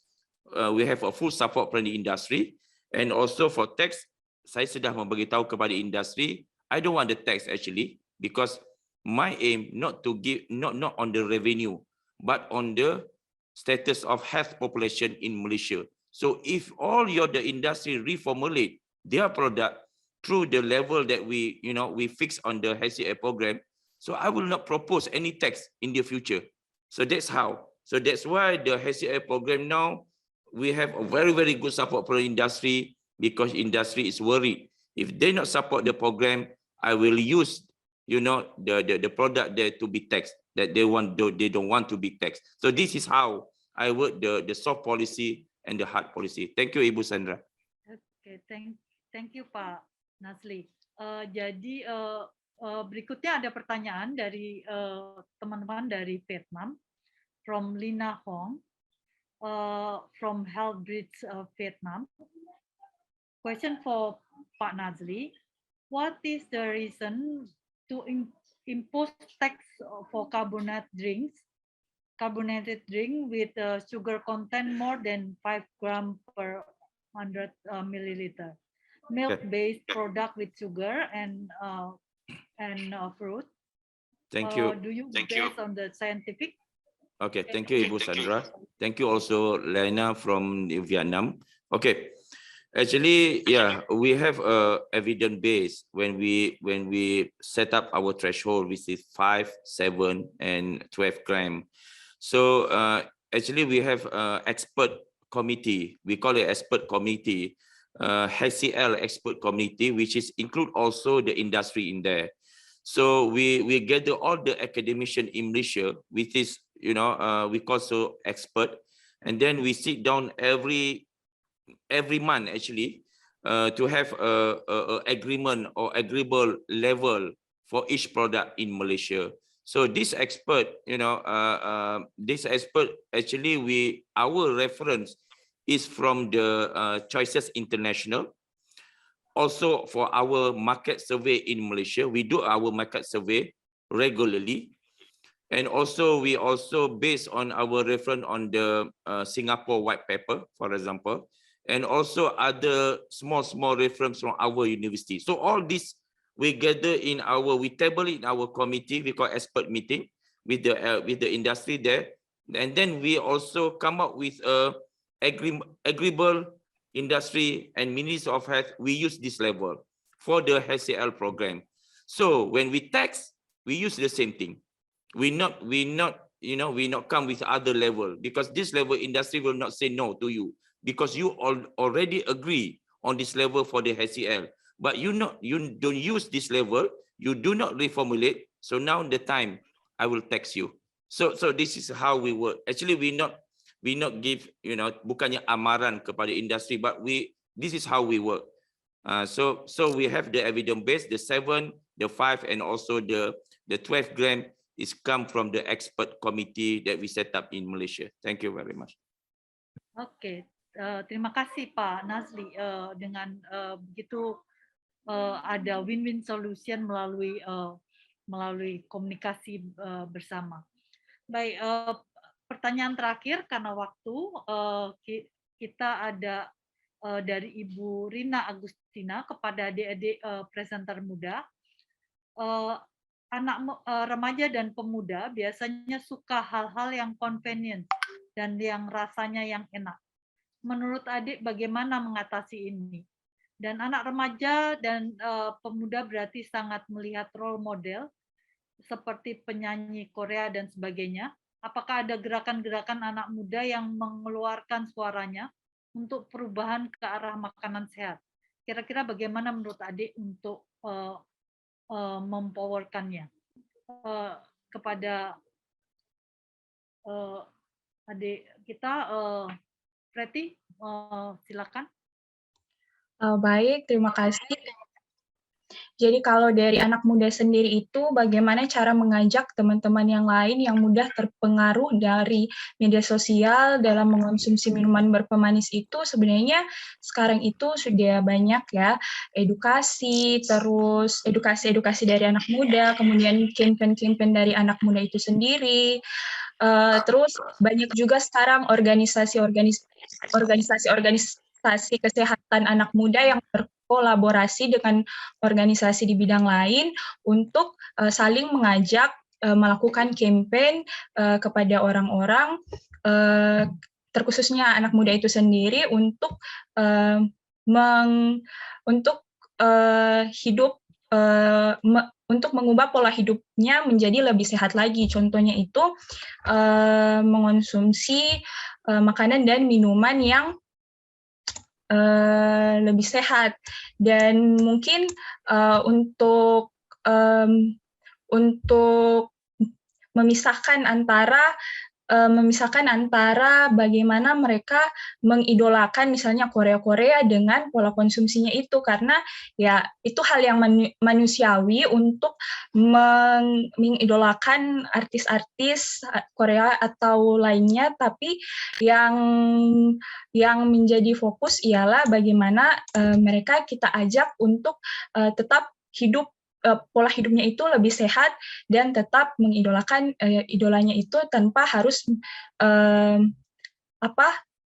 we have a full support from the industry, and also for tax, saya sudah memberitahu kepada industri, I don't want the tax actually because my aim not to give not on the revenue, but on the status of health population in Malaysia. So if all the industry reformulate their product through the level that we fix on the HCL program, so I will not propose any tax in the future. So that's how. So that's why the HCL program now, we have a very, very good support for the industry because industry is worried. If they not support the program, I will use, the product there to be taxed, that they don't want to be taxed. So this is how I work the soft policy and the hard policy. Thank you, Ibu Sandra. Okay, thank you, Pak Nasli. Jadi berikutnya ada pertanyaan dari teman-teman dari Vietnam, from Lina Hong, from Health Bridge Vietnam. Question for Pak Nasli: what is the reason to impose tax for carbonated drink with sugar content more than 5 grams per 100 milliliter? Milk-based product with sugar and fruit. Thank you. Do you based on the scientific? Okay, thank you, Ibu Sandra. Thank you also, Lena from Vietnam. Okay, actually, yeah, we have a evidence base when we set up our threshold, which is 5, 7, and 12 grams. So actually, we have expert committee. We call it expert committee. HCL expert committee, which is include also the industry in there. So we gather all the academician in Malaysia, which is we call so expert, and then we sit down every month actually to have a agreement or agreeable level for each product in Malaysia. So this expert, actually our reference is from the Choices International. Also for our market survey in Malaysia, we do our market survey regularly. And also, we also based on our reference on the Singapore white paper, for example, and also other small reference from our university. So all this we gather we table it in our committee, we call expert meeting with the industry there. And then we also come up with a agreeable industry and Ministry of Health. We use this level for the HCL program. So when we tax, we use the same thing. We not come with other level, because this level industry will not say no to you, because you already agree on this level for the HCL, but you don't use this level, you do not reformulate. So now the time I will tax you. So this is how we work. Actually, we not give, bukannya amaran kepada industri, but this is how we work. So we have the evidence base, the 7, the 5, and also the 12 gram is come from the expert committee that we set up in Malaysia. Thank you very much. Oke, terima kasih Pak Nazli. Dengan begitu ada win-win solution melalui komunikasi bersama. Baik, pertanyaan terakhir karena waktu, kita ada dari Ibu Rina Agustina kepada adik-adik presenter muda. Anak remaja dan pemuda biasanya suka hal-hal yang convenient dan yang rasanya yang enak. Menurut adik bagaimana mengatasi ini? Dan anak remaja dan pemuda berarti sangat melihat role model seperti penyanyi Korea dan sebagainya. Apakah ada gerakan-gerakan anak muda yang mengeluarkan suaranya untuk perubahan ke arah makanan sehat? Kira-kira bagaimana menurut adik untuk mempowerkannya? Kepada adik kita, Preti, silakan. Baik, terima kasih. Jadi kalau dari anak muda sendiri itu bagaimana cara mengajak teman-teman yang lain yang mudah terpengaruh dari media sosial dalam mengonsumsi minuman berpemanis itu sebenarnya sekarang itu sudah banyak ya edukasi, terus edukasi dari anak muda, kemudian campaign dari anak muda itu sendiri. Terus banyak juga sekarang organisasi kesehatan anak muda yang berkolaborasi dengan organisasi di bidang lain untuk saling mengajak melakukan campaign kepada orang-orang, terkhususnya anak muda itu sendiri untuk untuk mengubah pola hidupnya menjadi lebih sehat lagi. Contohnya itu mengonsumsi makanan dan minuman yang lebih sehat, dan mungkin untuk memisahkan antara bagaimana mereka mengidolakan misalnya Korea dengan pola konsumsinya itu, karena ya itu hal yang manusiawi untuk mengidolakan artis-artis Korea atau lainnya, tapi yang menjadi fokus ialah bagaimana mereka kita ajak untuk tetap hidup pola hidupnya itu lebih sehat dan tetap mengidolakan idolanya itu tanpa harus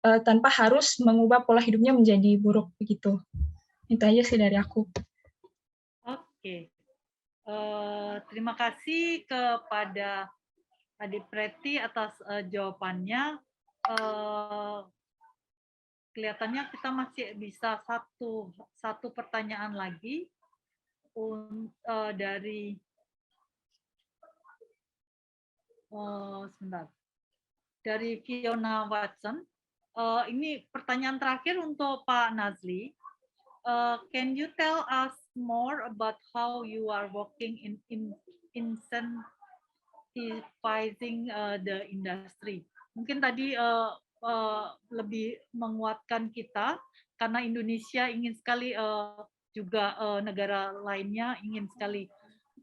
tanpa harus mengubah pola hidupnya menjadi buruk begitu. Itu aja sih dari aku. Oke. Terima kasih kepada Adik Preti atas jawabannya. Kelihatannya kita masih bisa satu pertanyaan lagi. Dari Fiona Watson. Ini pertanyaan terakhir untuk Pak Nazli. Can you tell us more about how you are working in incentivizing the industry? Mungkin tadi lebih menguatkan kita karena Indonesia ingin sekali juga negara lainnya ingin sekali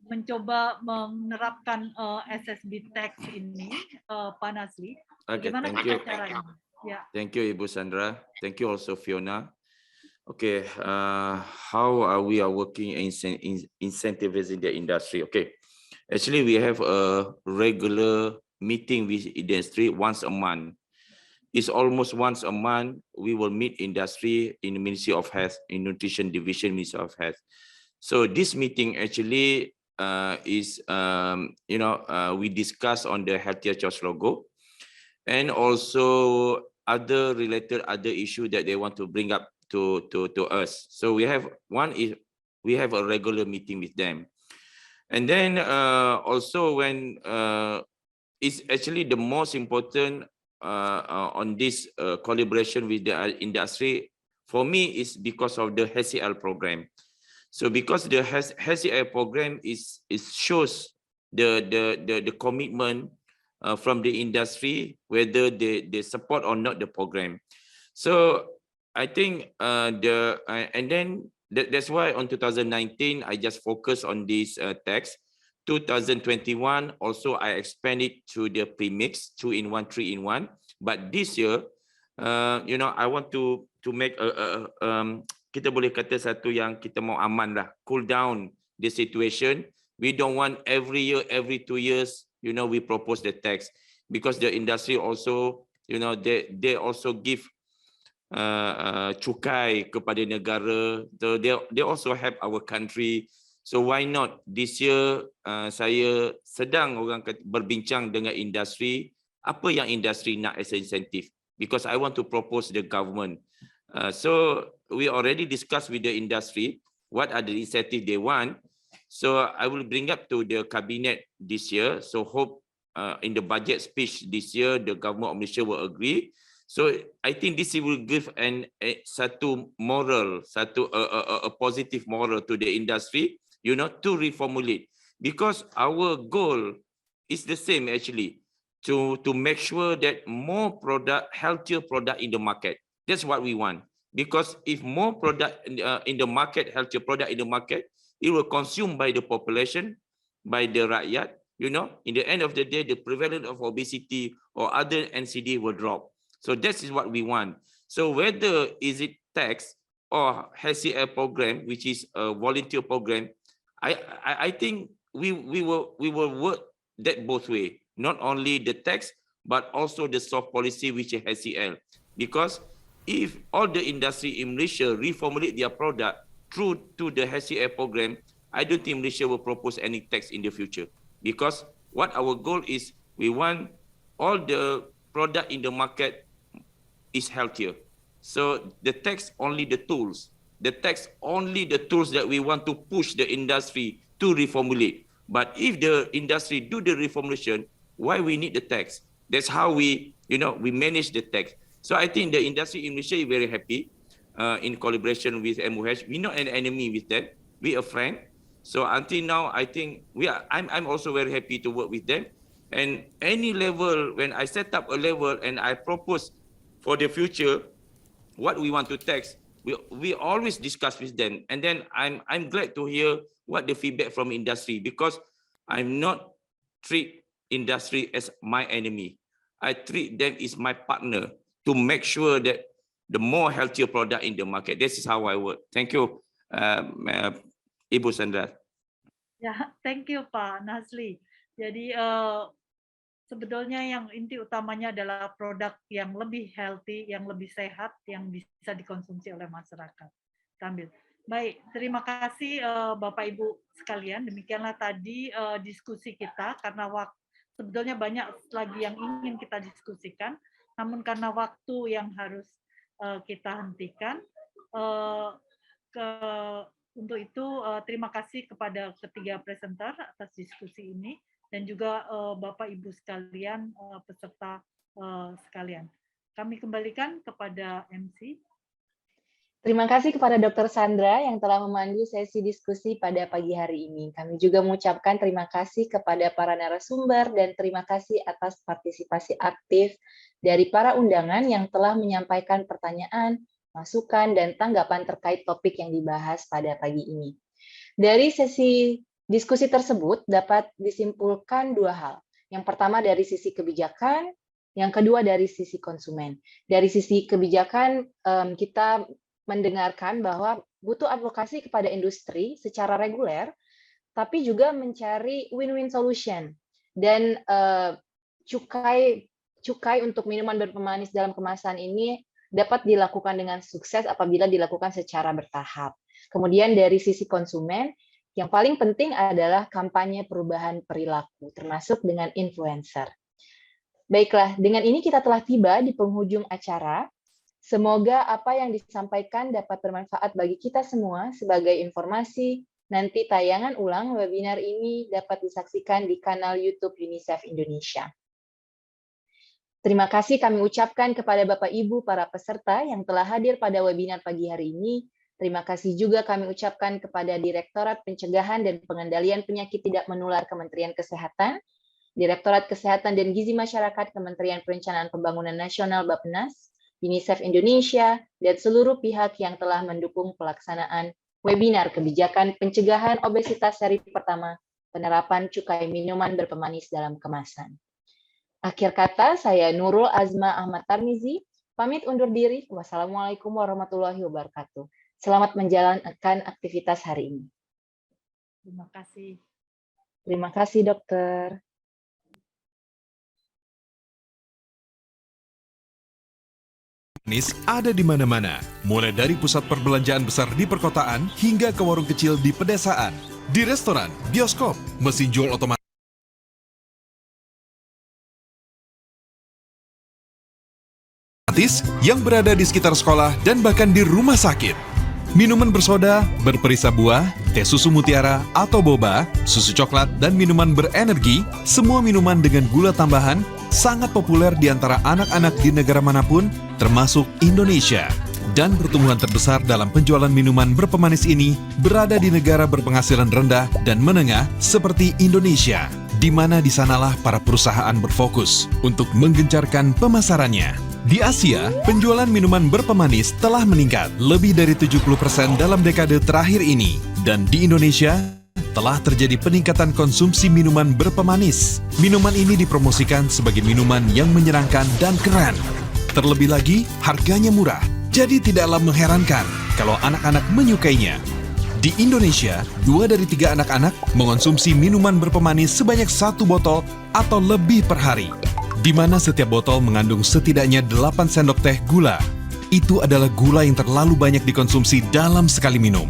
mencoba menerapkan SSB tax ini, Pak Nazli. Bagaimana caranya? Yeah. Thank you, Ibu Sandra. Thank you also, Fiona. Okay, how are we working in incentivizing the industry? Okay, Actually, we have a regular meeting with industry once a month. It's almost once a month we will meet industry in the Ministry of Health, in Nutrition Division, Ministry of Health. So this meeting actually is, we discuss on the Healthier Choice logo, and also other issue that they want to bring up to us. So we have a regular meeting with them. And then also when it's actually the most important on this collaboration with the industry, for me, is because of the HCL program. So because the HCL program shows the commitment from the industry, whether they support or not the program. So I think and then that's why on 2019 I just focus on this tax. 2021 also I expanded to the premix 2-in-1, 3-in-1. But this year, I want to make kita boleh kata satu yang kita mau aman lah, cool down the situation. We don't want every year, every 2 years, we propose the tax, because the industry also, they also give cukai kepada negara. So they also help our country. So why not this year saya sedang berbincang dengan industri, apa yang industri nak as incentive, because I want to propose the government. So we already discussed with the industry what are the incentive they want. So I will bring up to the cabinet this year. So hope in the budget speech this year the government of Malaysia will agree. So I think this will give satu moral, a positive moral to the industry, to reformulate, because our goal is the same actually, to make sure that more healthier product in the market. That's what we want, because if more product in the market, healthier product in the market, it will consumed by the population, by the rakyat. In the end of the day, the prevalence of obesity or other NCD will drop. So that is what we want. So whether is it tax or HCL program, which is a volunteer program, I think we will work that both way, not only the tax but also the soft policy, which is HCL. Because if all the industry in Malaysia reformulate their product through to the HCL program, I don't think Malaysia will propose any tax in the future. Because what our goal is, we want all the product in the market is healthier. So the tax only the tools. The tax only the tools that we want to push the industry to reformulate. But if the industry do the reformulation, why we need the tax? That's how we manage the tax. So I think the industry in Malaysia is very happy in collaboration with MOH. We're not an enemy with them. We're a friend. So until now, I think I'm also very happy to work with them. And any level, when I set up a level and I propose for the future what we want to tax, we always discuss with them. And then I'm glad to hear what the feedback from industry, because I'm not treat industry as my enemy. I treat them as my partner to make sure that the more healthier product in the market. This is how I work. Thank you, Ibu Sandra. Ya, thank you Pak Nasli. Jadi sebetulnya yang inti utamanya adalah produk yang lebih healthy, yang lebih sehat, yang bisa dikonsumsi oleh masyarakat. Ambil. Baik, terima kasih Bapak Ibu sekalian. Demikianlah tadi diskusi kita, karena sebetulnya banyak lagi yang ingin kita diskusikan, namun karena waktu yang harus kita hentikan. Untuk itu terima kasih kepada ketiga presenter atas diskusi ini, dan juga Bapak Ibu sekalian, peserta sekalian. Kami kembalikan kepada MC. Terima kasih kepada Dr. Sandra yang telah memandu sesi diskusi pada pagi hari ini. Kami juga mengucapkan terima kasih kepada para narasumber dan terima kasih atas partisipasi aktif dari para undangan yang telah menyampaikan pertanyaan, masukan, dan tanggapan terkait topik yang dibahas pada pagi ini. Dari sesi diskusi tersebut dapat disimpulkan dua hal. Yang pertama dari sisi kebijakan, yang kedua dari sisi konsumen. Dari sisi kebijakan, kita mendengarkan bahwa butuh advokasi kepada industri secara reguler tapi juga mencari win-win solution. Dan cukai untuk minuman berpemanis dalam kemasan ini dapat dilakukan dengan sukses apabila dilakukan secara bertahap. Kemudian dari sisi konsumen, yang paling penting adalah kampanye perubahan perilaku, termasuk dengan influencer. Baiklah, dengan ini kita telah tiba di penghujung acara. Semoga apa yang disampaikan dapat bermanfaat bagi kita semua. Sebagai informasi, nanti tayangan ulang webinar ini dapat disaksikan di kanal YouTube UNICEF Indonesia. Terima kasih kami ucapkan kepada Bapak Ibu para peserta yang telah hadir pada webinar pagi hari ini. Terima kasih juga kami ucapkan kepada Direktorat Pencegahan dan Pengendalian Penyakit Tidak Menular Kementerian Kesehatan, Direktorat Kesehatan dan Gizi Masyarakat Kementerian Perencanaan Pembangunan Nasional Bappenas, UNICEF Indonesia, dan seluruh pihak yang telah mendukung pelaksanaan webinar kebijakan pencegahan obesitas seri pertama, penerapan cukai minuman berpemanis dalam kemasan. Akhir kata, saya Nurul Azma Ahmad Tarmizi, pamit undur diri. Wassalamualaikum warahmatullahi wabarakatuh. Selamat menjalankan aktivitas hari ini. Terima kasih. Terima kasih, Dokter. Ada di mana-mana, mulai dari pusat perbelanjaan besar di perkotaan hingga ke warung kecil di pedesaan, di restoran, bioskop, mesin jual otomatis yang berada di sekitar sekolah dan bahkan di rumah sakit. Minuman bersoda, berperisa buah, teh susu mutiara atau boba, susu coklat, dan minuman berenergi, semua minuman dengan gula tambahan sangat populer di antara anak-anak di negara manapun, termasuk Indonesia. Dan pertumbuhan terbesar dalam penjualan minuman berpemanis ini berada di negara berpenghasilan rendah dan menengah seperti Indonesia, di mana di sanalah para perusahaan berfokus untuk menggencarkan pemasarannya. Di Asia, penjualan minuman berpemanis telah meningkat lebih dari 70% dalam dekade terakhir ini. Dan di Indonesia, telah terjadi peningkatan konsumsi minuman berpemanis. Minuman ini dipromosikan sebagai minuman yang menyenangkan dan keren. Terlebih lagi, harganya murah. Jadi tidaklah mengherankan kalau anak-anak menyukainya. Di Indonesia, 2 dari 3 anak-anak mengonsumsi minuman berpemanis sebanyak 1 botol atau lebih per hari, di mana setiap botol mengandung setidaknya 8 sendok teh gula. Itu adalah gula yang terlalu banyak dikonsumsi dalam sekali minum,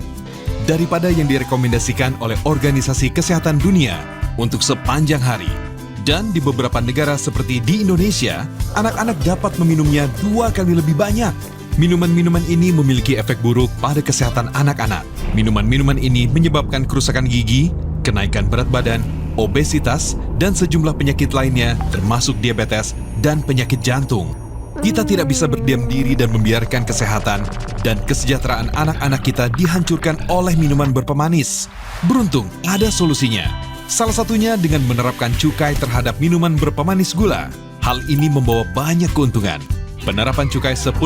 daripada yang direkomendasikan oleh Organisasi Kesehatan Dunia untuk sepanjang hari. Dan di beberapa negara seperti di Indonesia, anak-anak dapat meminumnya 2 kali lebih banyak. Minuman-minuman ini memiliki efek buruk pada kesehatan anak-anak. Minuman-minuman ini menyebabkan kerusakan gigi, kenaikan berat badan, obesitas, dan sejumlah penyakit lainnya termasuk diabetes dan penyakit jantung. Kita tidak bisa berdiam diri dan membiarkan kesehatan dan kesejahteraan anak-anak kita dihancurkan oleh minuman berpemanis. Beruntung, ada solusinya. Salah satunya dengan menerapkan cukai terhadap minuman berpemanis gula. Hal ini membawa banyak keuntungan. Penerapan cukai 10%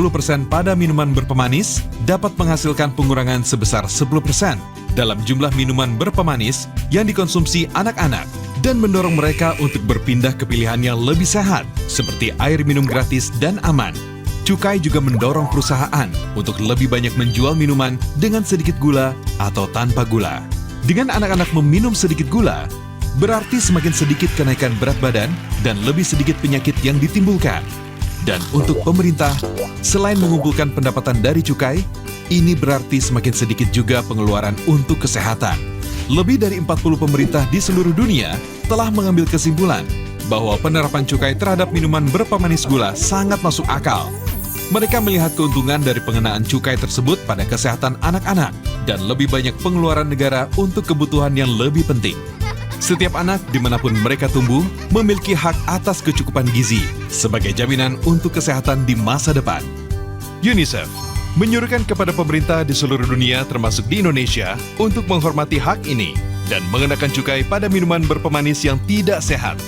pada minuman berpemanis dapat menghasilkan pengurangan sebesar 10% dalam jumlah minuman berpemanis yang dikonsumsi anak-anak dan mendorong mereka untuk berpindah ke pilihan yang lebih sehat, seperti air minum gratis dan aman. Cukai juga mendorong perusahaan untuk lebih banyak menjual minuman dengan sedikit gula atau tanpa gula. Dengan anak-anak meminum sedikit gula, berarti semakin sedikit kenaikan berat badan dan lebih sedikit penyakit yang ditimbulkan. Dan untuk pemerintah, selain mengumpulkan pendapatan dari cukai, ini berarti semakin sedikit juga pengeluaran untuk kesehatan. Lebih dari 40 pemerintah di seluruh dunia telah mengambil kesimpulan bahwa penerapan cukai terhadap minuman berpemanis gula sangat masuk akal. Mereka melihat keuntungan dari pengenaan cukai tersebut pada kesehatan anak-anak dan lebih banyak pengeluaran negara untuk kebutuhan yang lebih penting. Setiap anak dimanapun mereka tumbuh memiliki hak atas kecukupan gizi sebagai jaminan untuk kesehatan di masa depan. UNICEF menyuruhkan kepada pemerintah di seluruh dunia termasuk di Indonesia untuk menghormati hak ini dan mengenakan cukai pada minuman berpemanis yang tidak sehat